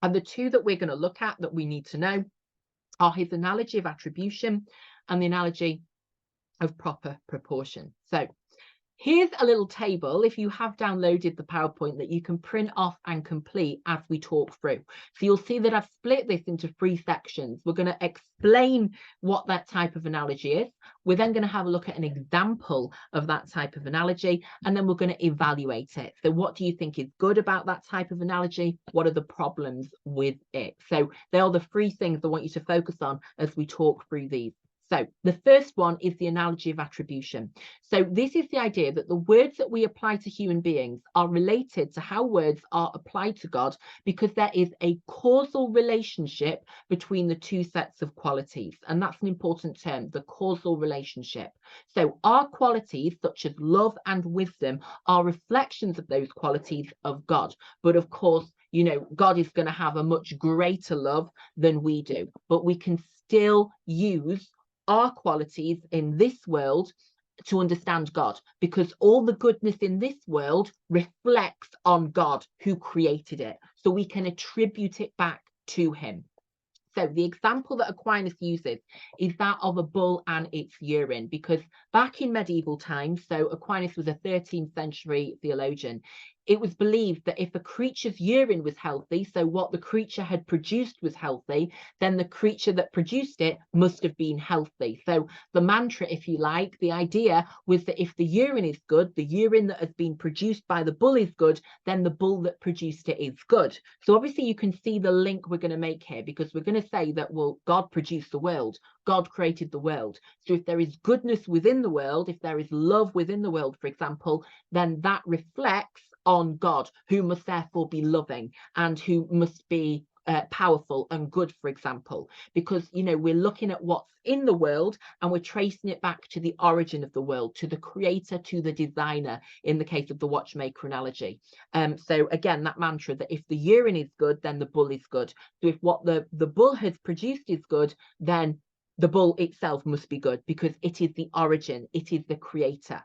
[SPEAKER 1] And the two that we're going to look at that we need to know are his analogy of attribution and the analogy of proper proportion. So here's a little table, if you have downloaded the PowerPoint, that you can print off and complete as we talk through. So you'll see that I've split this into 3 sections. We're going to explain what that type of analogy is. We're then going to have a look at an example of that type of analogy, and then we're going to evaluate it. So what do you think is good about that type of analogy? What are the problems with it? So they are the 3 things I want you to focus on as we talk through these. So the first one is the analogy of attribution. So this is the idea that the words that we apply to human beings are related to how words are applied to God, because there is a causal relationship between the 2 sets of qualities. And that's an important term, the causal relationship. So our qualities, such as love and wisdom, are reflections of those qualities of God. But of course, God is going to have a much greater love than we do. But we can still use our qualities in this world to understand God, because all the goodness in this world reflects on God who created it. So we can attribute it back to him. So the example that Aquinas uses is that of a bull and its urine, because back in medieval times, so Aquinas was a 13th century theologian, it was believed that if a creature's urine was healthy, so what the creature had produced was healthy, then the creature that produced it must have been healthy. So the mantra, if you like, the idea was that if the urine is good, the urine that has been produced by the bull is good, then the bull that produced it is good. So obviously you can see the link we're going to make here, because we're going to say that, well, God produced the world. God created the world. So if there is goodness within the world, if there is love within the world, for example, then that reflects on God, who must therefore be loving and who must be powerful and good, for example, because we're looking at what's in the world and we're tracing it back to the origin of the world, to the creator, to the designer, in the case of the watchmaker analogy. So again, that mantra that if the urine is good, then the bull is good. So if what the bull has produced is good, then the bull itself must be good, because it is the origin, it is the creator.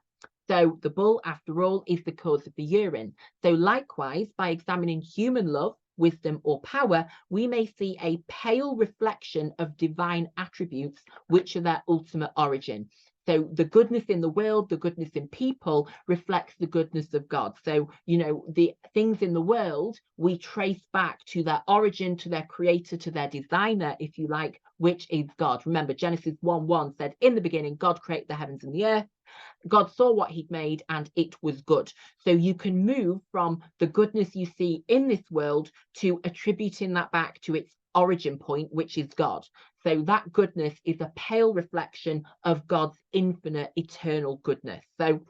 [SPEAKER 1] So the bull, after all, is the cause of the urine. So likewise, by examining human love, wisdom, or power, we may see a pale reflection of divine attributes, which are their ultimate origin. So the goodness in the world, the goodness in people reflects the goodness of God. So, the things in the world, we trace back to their origin, to their creator, to their designer, if you like, which is God. Remember, Genesis 1:1 said, in the beginning, God created the heavens and the earth. God saw what he'd made and it was good. So you can move from the goodness you see in this world to attributing that back to its origin point, which is God. So that goodness is a pale reflection of God's infinite, eternal goodness. So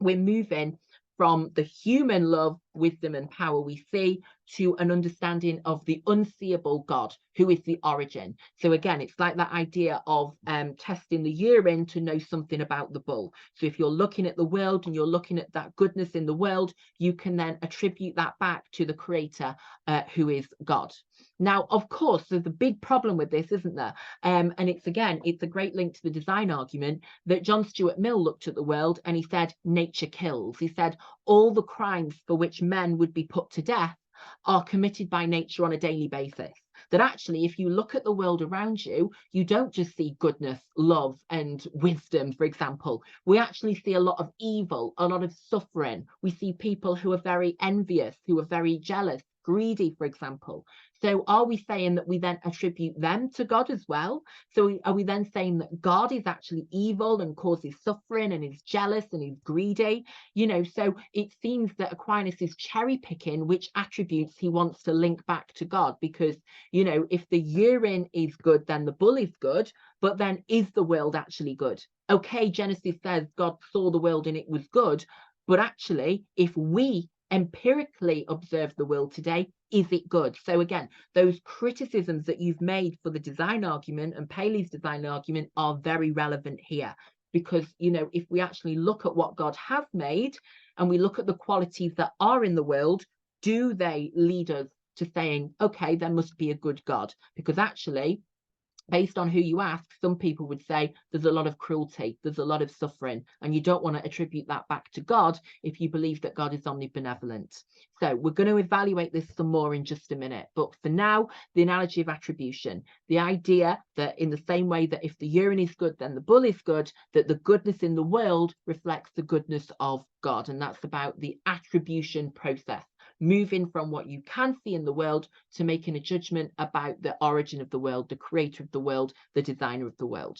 [SPEAKER 1] we're moving from the human love, wisdom, and power we see to an understanding of the unseeable God, who is the origin. So again, it's like that idea of testing the urine to know something about the bull. So if you're looking at the world and you're looking at that goodness in the world, you can then attribute that back to the creator, who is God. Now, of course, there's a big problem with this, isn't there? And it's a great link to the design argument that John Stuart Mill looked at the world and he said, nature kills. He said, all the crimes for which men would be put to death are committed by nature on a daily basis. that actually, if you look at the world around you, you don't just see goodness, love, and wisdom, for example. We actually see a lot of evil, a lot of suffering. We see people who are very envious, who are very jealous, greedy, for example. So are we saying that we then attribute them to God as well? So are we then saying that God is actually evil and causes suffering and is jealous and is greedy? So it seems that Aquinas is cherry picking which attributes he wants to link back to God, because, if the urine is good, then the bull is good. But then is the world actually good? Okay, Genesis says God saw the world and it was good. But actually, if we empirically observe the world today, is it good? So again, those criticisms that you've made for the design argument and Paley's design argument are very relevant here, because if we actually look at what God has made and we look at the qualities that are in the world, do they lead us to saying, okay, there must be a good God? Because actually, based on who you ask, some people would say there's a lot of cruelty, there's a lot of suffering, and you don't want to attribute that back to God if you believe that God is omnibenevolent. So we're going to evaluate this some more in just a minute. But for now, the analogy of attribution, the idea that in the same way that if the urine is good, then the bull is good, that the goodness in the world reflects the goodness of God. And that's about the attribution process, moving from what you can see in the world to making a judgment about the origin of the world, the creator of the world, the designer of the world.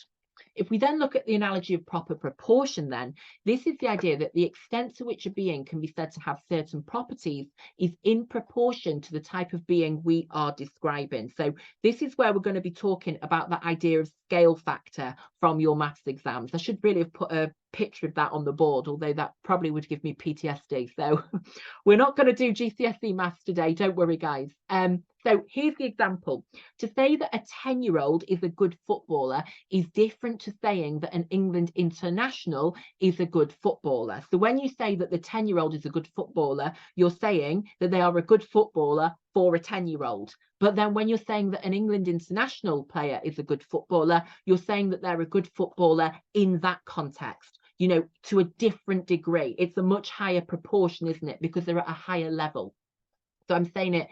[SPEAKER 1] If we then look at the analogy of proper proportion, then this is the idea that the extent to which a being can be said to have certain properties is in proportion to the type of being we are describing. So this is where we're going to be talking about that idea of scale factor from your maths exams. I should really have put a picture of that on the board, although that probably would give me PTSD. So we're not going to do GCSE maths today, don't worry, guys. So here's the example. To say that a 10-year-old is a good footballer is different to saying that an England international is a good footballer. So when you say that the 10-year-old is a good footballer, you're saying that they are a good footballer for a 10-year-old. But then when you're saying that an England international player is a good footballer, you're saying that they're a good footballer in that context, to a different degree. It's a much higher proportion, isn't it? Because they're at a higher level. So I'm saying it,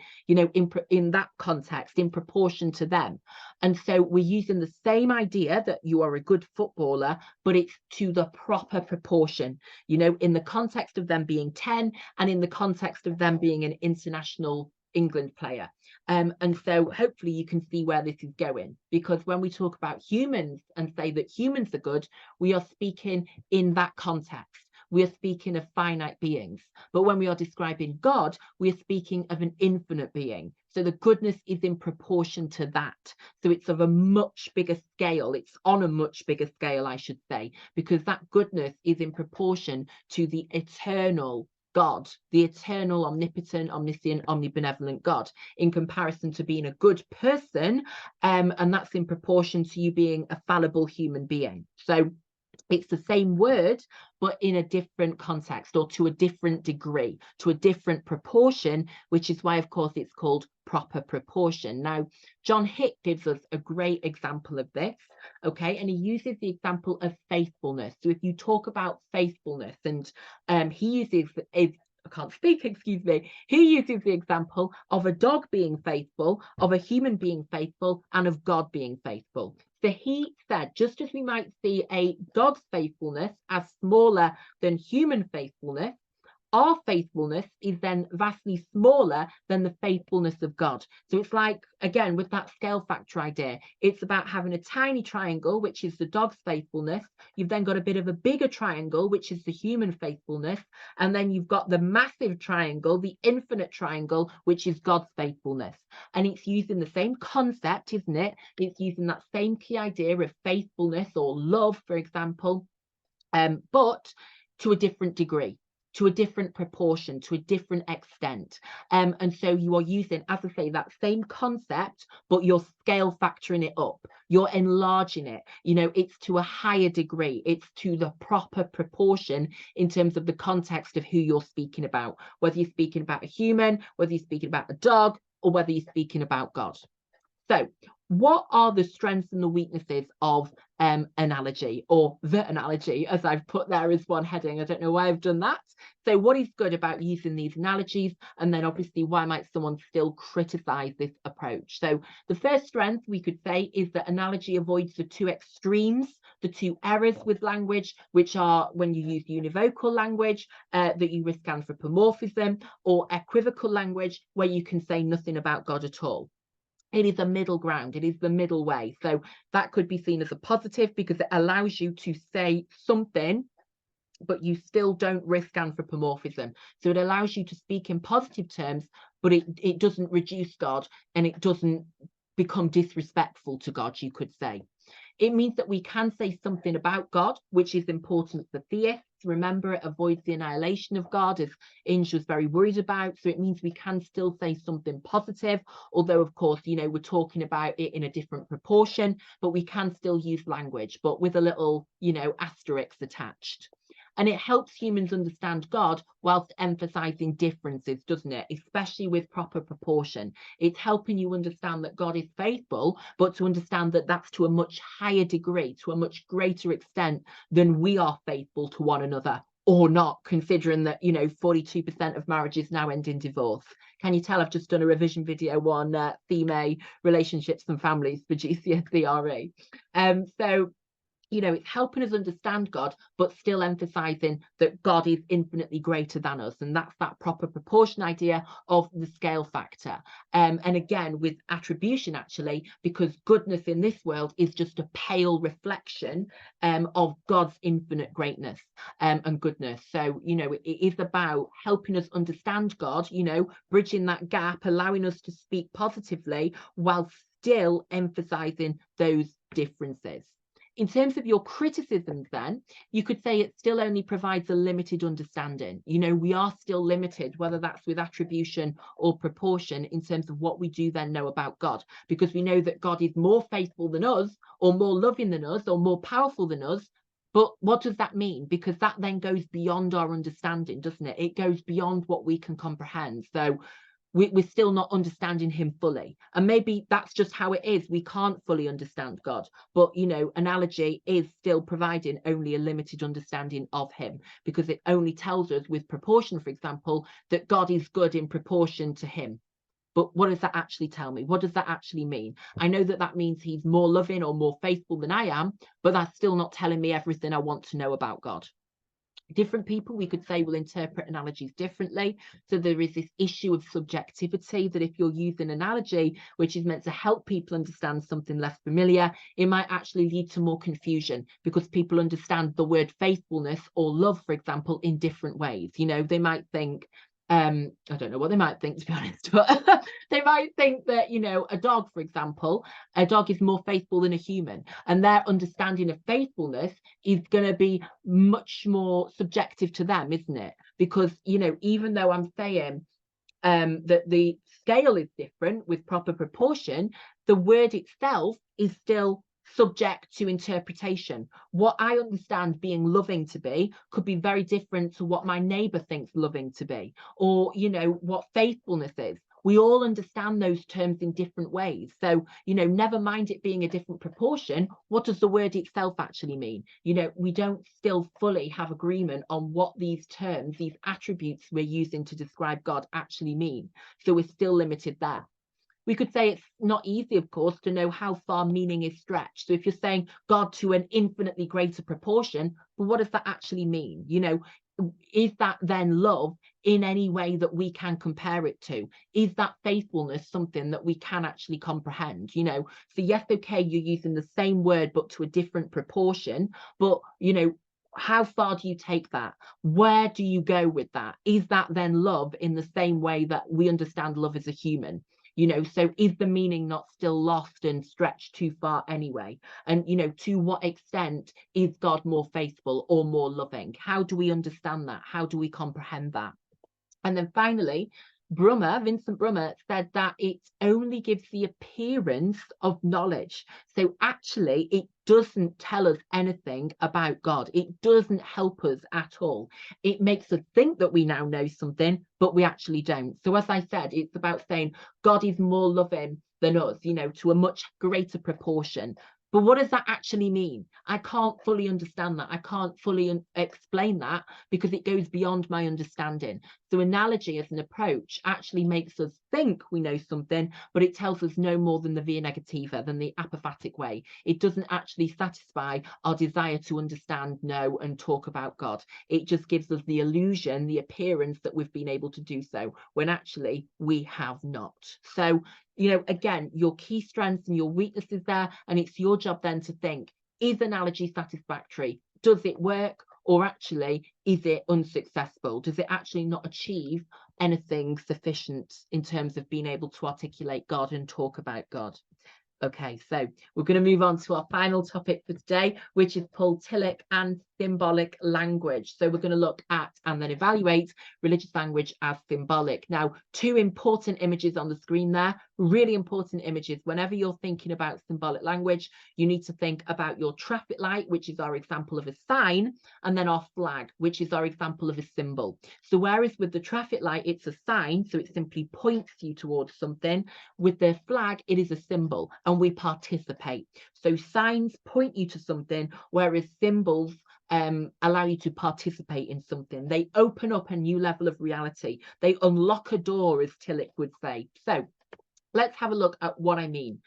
[SPEAKER 1] in that context, in proportion to them. And so we're using the same idea that you are a good footballer, but it's to the proper proportion, in the context of them being 10 and in the context of them being an international England player. And so hopefully you can see where this is going, because when we talk about humans and say that humans are good, we are speaking in that context. We are speaking of finite beings. But when we are describing God, we are speaking of an infinite being. So the goodness is in proportion to that. So it's of a much bigger scale. It's on a much bigger scale, I should say, because that goodness is in proportion to the eternal God, the eternal, omnipotent, omniscient, omnibenevolent God, in comparison to being a good person. And that's in proportion to you being a fallible human being. So it's the same word, but in a different context, or to a different degree, to a different proportion, which is why, of course, it's called proper proportion. Now, John Hick gives us a great example of this, okay? And he uses the example of faithfulness. So if you talk about faithfulness, and he uses I can't speak, excuse me. He uses the example of a dog being faithful, of a human being faithful, and of God being faithful. So he said, just as we might see a dog's faithfulness as smaller than human faithfulness, our faithfulness is then vastly smaller than the faithfulness of God. So it's like, again, with that scale factor idea, it's about having a tiny triangle, which is the dog's faithfulness. You've then got a bit of a bigger triangle, which is the human faithfulness. And then you've got the massive triangle, the infinite triangle, which is God's faithfulness. And it's using the same concept, isn't it? It's using that same key idea of faithfulness or love, for example, but to a different degree, to a different proportion, to a different extent. And so you are using, as I say, that same concept, but you're scale factoring it up. You're enlarging it. It's to a higher degree. It's to the proper proportion in terms of the context of who you're speaking about, whether you're speaking about a human, whether you're speaking about a dog, or whether you're speaking about God. So what are the strengths and the weaknesses of analogy, or the analogy, as I've put there as one heading? I don't know why I've done that. So what is good about using these analogies? And then obviously, why might someone still criticize this approach? So the first strength we could say is that analogy avoids the two extremes, the two errors with language, which are when you use univocal language, that you risk anthropomorphism, or equivocal language, where you can say nothing about God at all. It is a middle ground. It is the middle way. So that could be seen as a positive because it allows you to say something, but you still don't risk anthropomorphism. So it allows you to speak in positive terms, but it doesn't reduce God, and it doesn't become disrespectful to God, you could say. It means that we can say something about God, which is important for theists. Remember, it avoids the annihilation of God, as Inge was very worried about. So it means we can still say something positive, although, of course, we're talking about it in a different proportion, but we can still use language, but with a little, asterisk attached. And it helps humans understand God whilst emphasizing differences, doesn't it? Especially with proper proportion. It's helping you understand that God is faithful, but to understand that that's to a much higher degree, to a much greater extent than we are faithful to one another, or not, considering that, 42% of marriages now end in divorce. Can you tell I've just done a revision video on female relationships and families for GCSE RE? So it's helping us understand God, but still emphasizing that God is infinitely greater than us. And that's that proper proportion idea of the scale factor. And again, with attribution, actually, because goodness in this world is just a pale reflection of God's infinite greatness and goodness. So, it is about helping us understand God, bridging that gap, allowing us to speak positively while still emphasizing those differences. In terms of your criticisms, then, you could say it still only provides a limited understanding. We are still limited, whether that's with attribution or proportion, in terms of what we do then know about God, because we know that God is more faithful than us, or more loving than us, or more powerful than us. But what does that mean? Because that then goes beyond our understanding, doesn't it? It goes beyond what we can comprehend. So we're still not understanding him fully. And maybe that's just how it is. We can't fully understand God. But, analogy is still providing only a limited understanding of him, because it only tells us with proportion, for example, that God is good in proportion to him. But what does that actually tell me? What does that actually mean? I know that that means he's more loving or more faithful than I am, but that's still not telling me everything I want to know about God. Different people, we could say, will interpret analogies differently. So there is this issue of subjectivity, that if you're using analogy, which is meant to help people understand something less familiar, it might actually lead to more confusion, because people understand the word faithfulness or love, for example, in different ways. They might think, I don't know what they might think, to be honest, but they might think that, a dog, for example, a dog is more faithful than a human, and their understanding of faithfulness is going to be much more subjective to them, isn't it? Because, even though I'm saying that the scale is different with proper proportion, the word itself is still subject to interpretation. What I understand being loving to be could be very different to what my neighbor thinks loving to be, or what faithfulness is. We all understand those terms in different ways. So, never mind it being a different proportion, what does the word itself actually mean? We don't still fully have agreement on what these terms, these attributes we're using to describe God, actually mean. So we're still limited there. We could say it's not easy, of course, to know how far meaning is stretched. So if you're saying God to an infinitely greater proportion, well, what does that actually mean? Is that then love in any way that we can compare it to? Is that faithfulness something that we can actually comprehend? So yes, okay, you're using the same word, but to a different proportion. But, how far do you take that? Where do you go with that? Is that then love in the same way that we understand love as a human? So is the meaning not still lost and stretched too far anyway? And, to what extent is God more faithful or more loving? How do we understand that? How do we comprehend that? And then finally, Vincent Brummer said that it only gives the appearance of knowledge. So actually, it doesn't tell us anything about God. It doesn't help us at all. It makes us think that we now know something, but we actually don't. So as I said, it's about saying God is more loving than us, you know, to a much greater proportion. But what does that actually mean? I can't fully understand that. I can't fully explain that because it goes beyond my understanding. So analogy as an approach actually makes us think we know something, but it tells us no more than the Via Negativa, than the Apophatic Way. It doesn't actually satisfy our desire to understand, know, and talk about God. It just gives us the illusion, the appearance that we've been able to do so, when actually we have not. So, you know, again, your key strengths and your weaknesses there, and it's your job then to think, is analogy satisfactory? Does it work? Or actually, is it unsuccessful? Does it actually not achieve anything sufficient in terms of being able to articulate God and talk about God? Okay, so we're going to move on to our final topic for today, which is Paul Tillich and symbolic language. So we're going to look at and then evaluate religious language as symbolic. Now, two important images on the screen there, really important images. Whenever you're thinking about symbolic language, you need to think about your traffic light, which is our example of a sign, and then our flag, which is our example of a symbol. So whereas with the traffic light, it's a sign, so it simply points you towards something. With the flag, it is a symbol, and we participate. So signs point you to something, whereas symbols allow you to participate in something. They open up a new level of reality. They unlock a door, as Tillich would say. So let's have a look at what I mean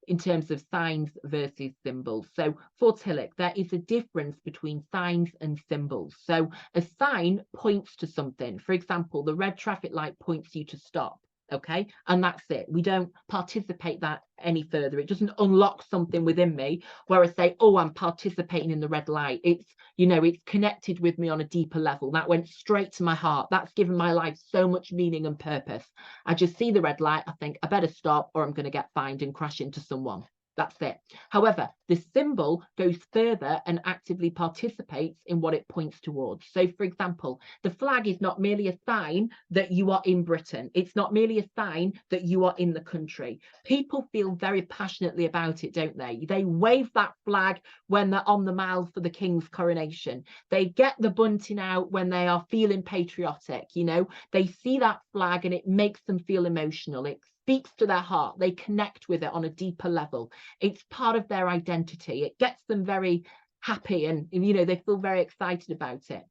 [SPEAKER 1] in terms of signs versus symbols. So for Tillich, there is a difference between signs and symbols. So a sign points to something. For example, the red traffic light points you to stop. Okay, and that's it. We don't participate that any further. It doesn't unlock something within me where I say, oh, I'm participating in the red light. It's, you know, it's connected with me on a deeper level. That went straight to my heart. That's given my life so much meaning and purpose. I just see the red light. I think I better stop or I'm going to get fined and crash into someone. That's it. However, the symbol goes further and actively participates in what it points towards. So, for example, the flag is not merely a sign that you are in Britain. It's not merely a sign that you are in the country. People feel very passionately about it, don't they? They wave that flag when they're on the mall for the King's coronation. They get the bunting out when they are feeling patriotic, you know. They see that flag and it makes them feel emotional. It speaks to their heart. They connect with it on a deeper level. It's part of their identity. It gets them very happy and, you know, they feel very excited about it.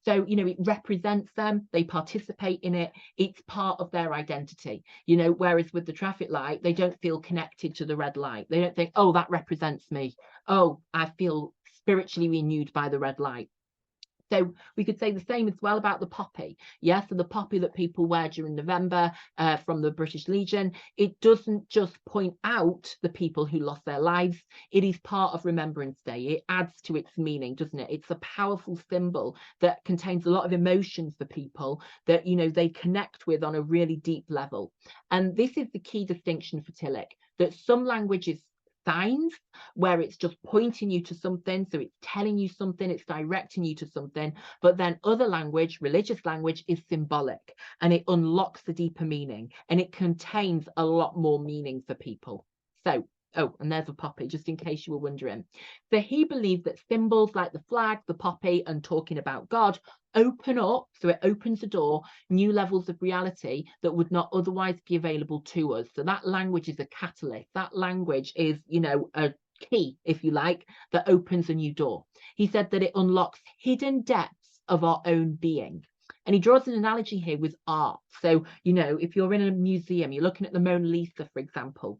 [SPEAKER 1] So, you know, it represents them. They participate in it. It's part of their identity, you know, whereas with the traffic light, they don't feel connected to the red light. They don't think, oh, that represents me. Oh, I feel spiritually renewed by the red light. So we could say the same as well about the poppy. Yes, so the poppy that people wear during November from the British Legion, it doesn't just point out the people who lost their lives. It is part of Remembrance Day. It adds to its meaning, doesn't it? It's a powerful symbol that contains a lot of emotion for people that, you know, they connect with on a really deep level. And this is the key distinction for Tillich, that some languages signs where it's just pointing you to something, so it's telling you something, it's directing you to something, but then other language, religious language, is symbolic and it unlocks the deeper meaning and it contains a lot more meaning for people. So, oh, and there's a poppy, just in case you were wondering. So he believed that symbols like the flag, the poppy, and talking about God open up, so it opens the door, new levels of reality that would not otherwise be available to us. So that language is a catalyst. That language is, you know, a key, if you like, that opens a new door. He said that it unlocks hidden depths of our own being. And he draws an analogy here with art. So, you know, if you're in a museum, you're looking at the Mona Lisa, for example,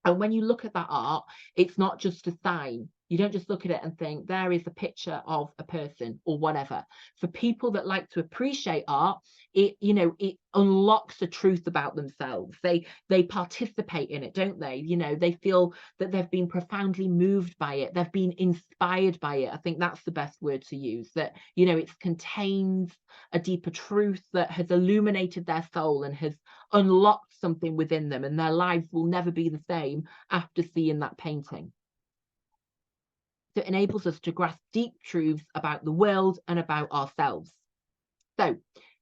[SPEAKER 1] and when you look at that art, it's not just a sign. You don't just look at it and think there is a picture of a person or whatever. For people that like to appreciate art, it, you know, it unlocks the truth about themselves. They participate in it, don't they? You know, they feel that they've been profoundly moved by it. They've been inspired by it. I think that's the best word to use, that, you know, it contains a deeper truth that has illuminated their soul and has unlocked something within them, and their lives will never be the same after seeing that painting. So it enables us to grasp deep truths about the world and about ourselves. So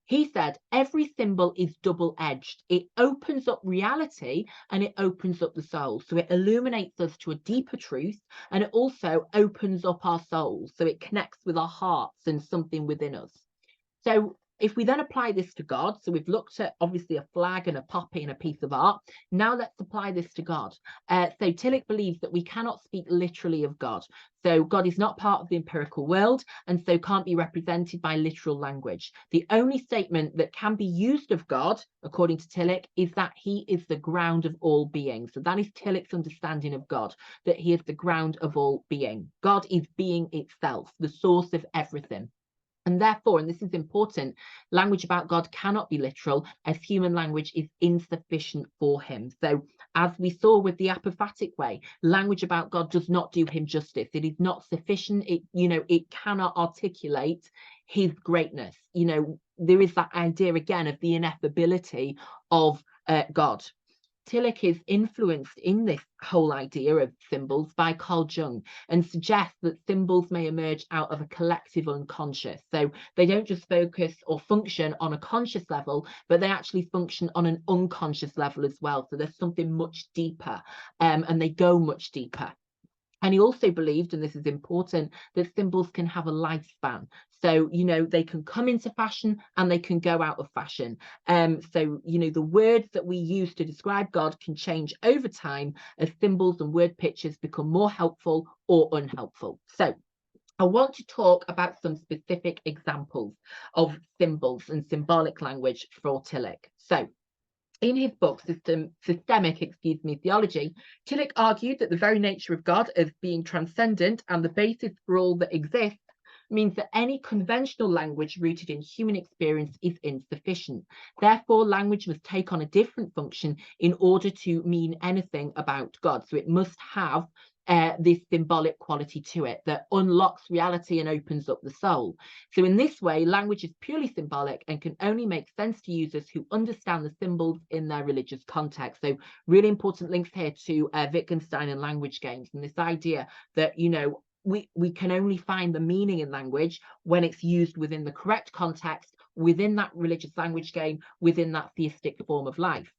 [SPEAKER 1] he said every symbol is double-edged. It opens up reality and it opens up the soul. So it illuminates us to a deeper truth, and it also opens up our souls. So it connects with our hearts and something within us. So If we then apply this to God, so we've looked at obviously a flag and a poppy and a piece of art. Now let's apply this to God. So Tillich believes that we cannot speak literally of God. So God is not part of the empirical world and so can't be represented by literal language. The only statement that can be used of God, according to Tillich, is that he is the ground of all being. So that is Tillich's understanding of God, that he is the ground of all being. God is being itself, the source of everything. And therefore, and this is important, language about God cannot be literal, as human language is insufficient for him. So as we saw with the Apophatic Way, language about God does not do him justice. It is not sufficient. It cannot articulate his greatness. There is that idea again of the ineffability of God. Tillich is influenced in this whole idea of symbols by Carl Jung and suggests that symbols may emerge out of a collective unconscious. So they don't just focus or function on a conscious level, but they actually function on an unconscious level as well. So there's something much deeper, and they go much deeper. And he also believed, and this is important, that symbols can have a lifespan. So, they can come into fashion and they can go out of fashion. So, the words that we use to describe God can change over time as symbols and word pictures become more helpful or unhelpful. So I want to talk about some specific examples of symbols and symbolic language for Tillich. So, in his book, Systemic Theology, Tillich argued that the very nature of God as being transcendent and the basis for all that exists means that any conventional language rooted in human experience is insufficient. Therefore, language must take on a different function in order to mean anything about God. So it must have this symbolic quality to it that unlocks reality and opens up the soul. So in this way, language is purely symbolic and can only make sense to users who understand the symbols in their religious context. So really important links here to Wittgenstein and language games, and this idea that, we can only find the meaning in language when it's used within the correct context, within that religious language game, within that theistic form of life.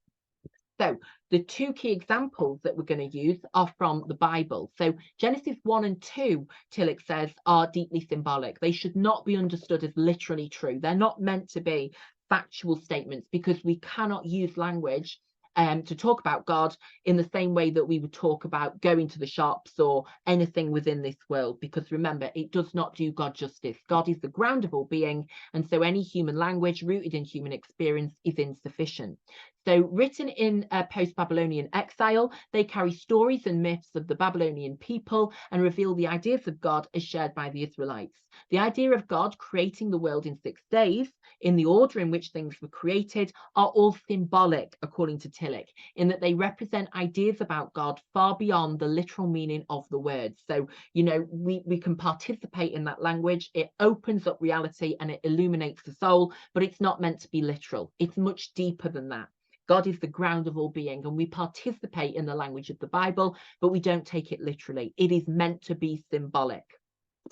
[SPEAKER 1] So the two key examples that we're going to use are from the Bible. So Genesis 1 and 2, Tillich says, are deeply symbolic. They should not be understood as literally true. They're not meant to be factual statements because we cannot use language to talk about God in the same way that we would talk about going to the shops or anything within this world, because remember, it does not do God justice. God is the ground of all being, and so any human language rooted in human experience is insufficient. So written in post-Babylonian exile, they carry stories and myths of the Babylonian people and reveal the ideas of God as shared by the Israelites. The idea of God creating the world in 6 days, in the order in which things were created, are all symbolic, according to Tillich, in that they represent ideas about God far beyond the literal meaning of the words. So, we can participate in that language. It opens up reality and it illuminates the soul, but it's not meant to be literal. It's much deeper than that. God is the ground of all being, and we participate in the language of the Bible, but we don't take it literally. It is meant to be symbolic.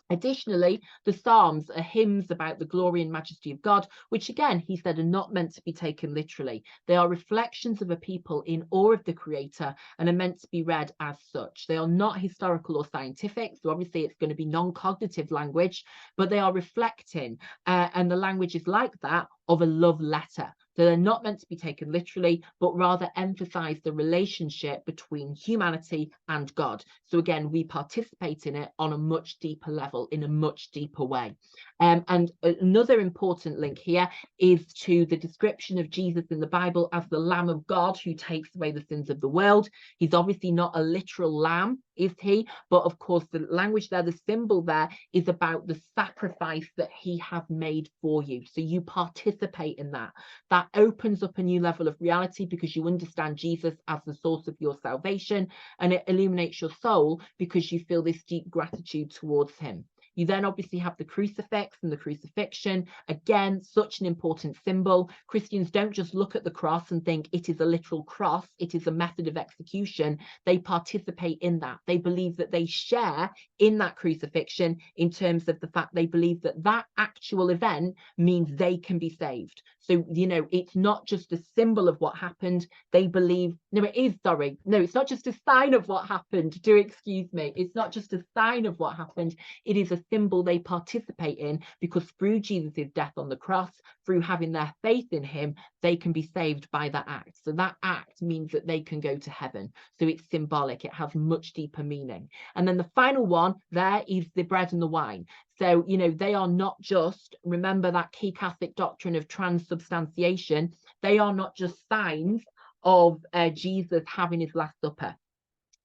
[SPEAKER 1] Additionally, the Psalms are hymns about the glory and majesty of God, which again, he said, are not meant to be taken literally. They are reflections of a people in awe of the Creator and are meant to be read as such. They are not historical or scientific, so obviously it's going to be non-cognitive language, but they are reflecting, and the language is like that, of a love letter. So they're not meant to be taken literally, but rather emphasize the relationship between humanity and God. So again, we participate in it on a much deeper level, in a much deeper way. And another important link here is to the description of Jesus in the Bible as the Lamb of God who takes away the sins of the world. He's obviously not a literal lamb, is he? But of course, the language there, the symbol there, is about the sacrifice that he has made for you. So you participate in that. That opens up a new level of reality because you understand Jesus as the source of your salvation, and it illuminates your soul because you feel this deep gratitude towards him. You then obviously have the crucifix and the crucifixion. Again, such an important symbol. Christians don't just look at the cross and think it is a literal cross. It is a method of execution. They participate in that. They believe that they share in that crucifixion in terms of the fact they believe that that actual event means they can be saved. So, you know, it's not just a symbol of what happened. They believe, no, it is, sorry. No, it's not just a sign of what happened. Do excuse me. It's not just a sign of what happened. It is a symbol they participate in, because through Jesus' death on the cross, through having their faith in him, they can be saved by that act. So that act means that they can go to heaven. So it's symbolic. It has much deeper meaning. And then the final one there is the bread and the wine. So, you know, they are not just, remember that key Catholic doctrine of transubstantiation, they are not just signs of Jesus having his Last Supper.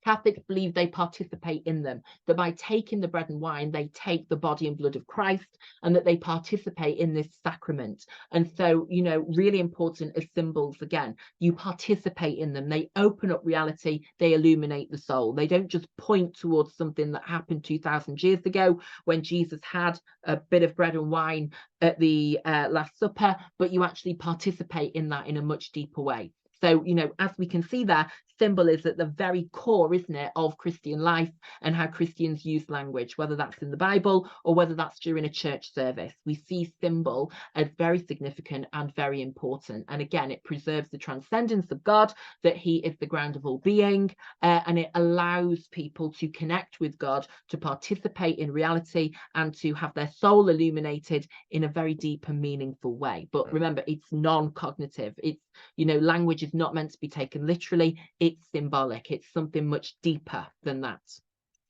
[SPEAKER 1] Catholics believe they participate in them, that by taking the bread and wine, they take the body and blood of Christ, and that they participate in this sacrament. And so, you know, really important as symbols, again, you participate in them. They open up reality, they illuminate the soul. They don't just point towards something that happened 2,000 years ago when Jesus had a bit of bread and wine at the Last Supper, but you actually participate in that in a much deeper way. So, you know, as we can see there, symbol is at the very core, isn't it, of Christian life and how Christians use language, whether that's in the Bible or whether that's during a church service. We see symbol as very significant and very important. And again, it preserves the transcendence of God, that he is the ground of all being, and it allows people to connect with God, to participate in reality, and to have their soul illuminated in a very deep and meaningful way. But remember, it's non-cognitive. It's, you know, language is not meant to be taken literally. It's symbolic. It's something much deeper than that.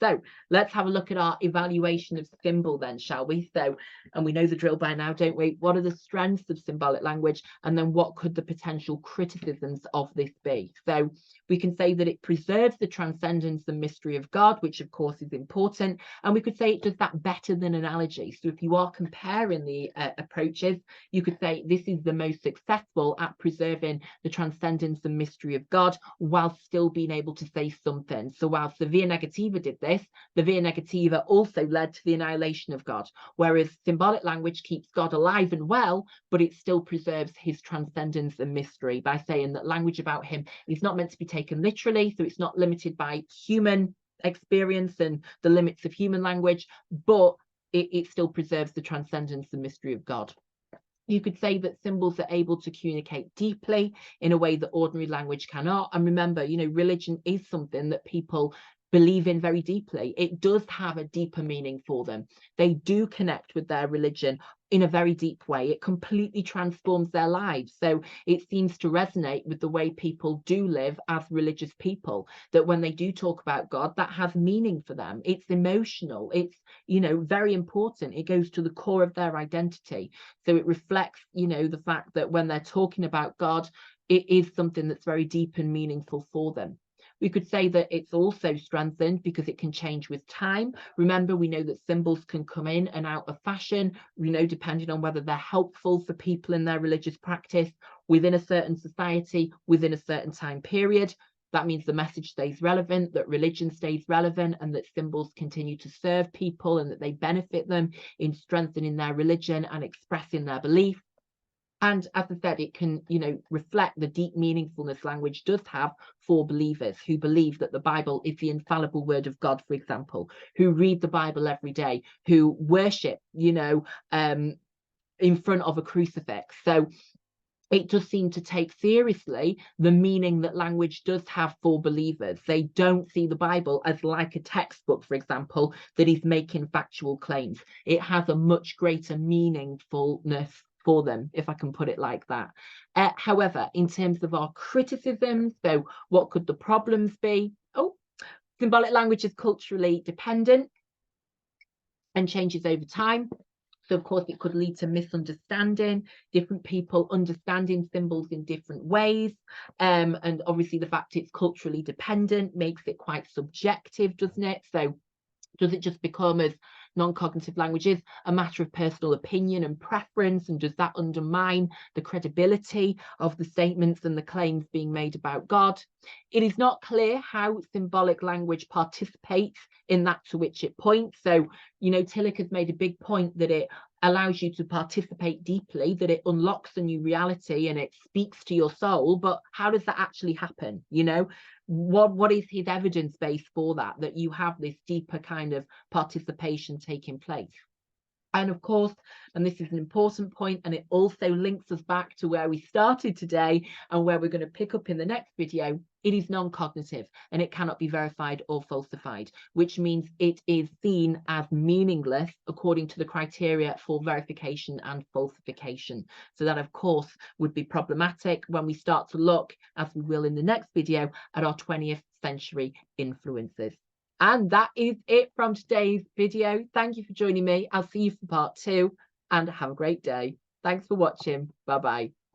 [SPEAKER 1] So let's have a look at our evaluation of symbol then, shall we? So, and we know the drill by now, don't we? What are the strengths of symbolic language? And then what could the potential criticisms of this be? So we can say that it preserves the transcendence and mystery of God, which of course is important. And we could say it does that better than analogy. So if you are comparing the approaches, you could say this is the most successful at preserving the transcendence and mystery of God while still being able to say something. So whilst the Via Negativa did this, the Via Negativa also led to the annihilation of God, whereas symbolic language keeps God alive and well, but it still preserves his transcendence and mystery by saying that language about him is not meant to be taken literally, so it's not limited by human experience and the limits of human language, but it still preserves the transcendence and mystery of God. You could say that symbols are able to communicate deeply in a way that ordinary language cannot. And remember, you know, religion is something that people believe in very deeply. It does have a deeper meaning for them. They do connect with their religion in a very deep way. It completely transforms their lives. So it seems to resonate with the way people do live as religious people, that when they do talk about God, that has meaning for them. It's emotional. It's, you know, very important. It goes to the core of their identity. So it reflects, you know, the fact that when they're talking about God, it is something that's very deep and meaningful for them. We could say that it's also strengthened because it can change with time. Remember, we know that symbols can come in and out of fashion, you know, depending on whether they're helpful for people in their religious practice within a certain society, within a certain time period. That means the message stays relevant, that religion stays relevant, and that symbols continue to serve people and that they benefit them in strengthening their religion and expressing their belief. And as I said, it can, you know, reflect the deep meaningfulness language does have for believers who believe that the Bible is the infallible word of God, for example, who read the Bible every day, who worship, you know, in front of a crucifix. So it does seem to take seriously the meaning that language does have for believers. They don't see the Bible as like a textbook, for example, that is making factual claims. It has a much greater meaningfulness for them, if I can put it like that. However, in terms of our criticisms, so what could the problems be? Oh, symbolic language is culturally dependent and changes over time. So, of course, it could lead to misunderstanding, different people understanding symbols in different ways. And obviously, the fact it's culturally dependent makes it quite subjective, doesn't it? So, does it just become, as non-cognitive languages, a matter of personal opinion and preference? And does that undermine the credibility of the statements and the claims being made about God? It is not clear how symbolic language participates in that to which it points. So, you know, Tillich has made a big point that it allows you to participate deeply, that it unlocks a new reality and it speaks to your soul. But how does that actually happen? You know, what is his evidence base for that you have this deeper kind of participation taking place? And of course, and this is an important point, and it also links us back to where we started today and where we're going to pick up in the next video, it is non-cognitive and it cannot be verified or falsified, which means it is seen as meaningless according to the criteria for verification and falsification. So that, of course, would be problematic when we start to look, as we will in the next video, at our 20th century influences. And that is it from today's video. Thank you for joining me. I'll see you for part 2 and have a great day. Thanks for watching. Bye-bye.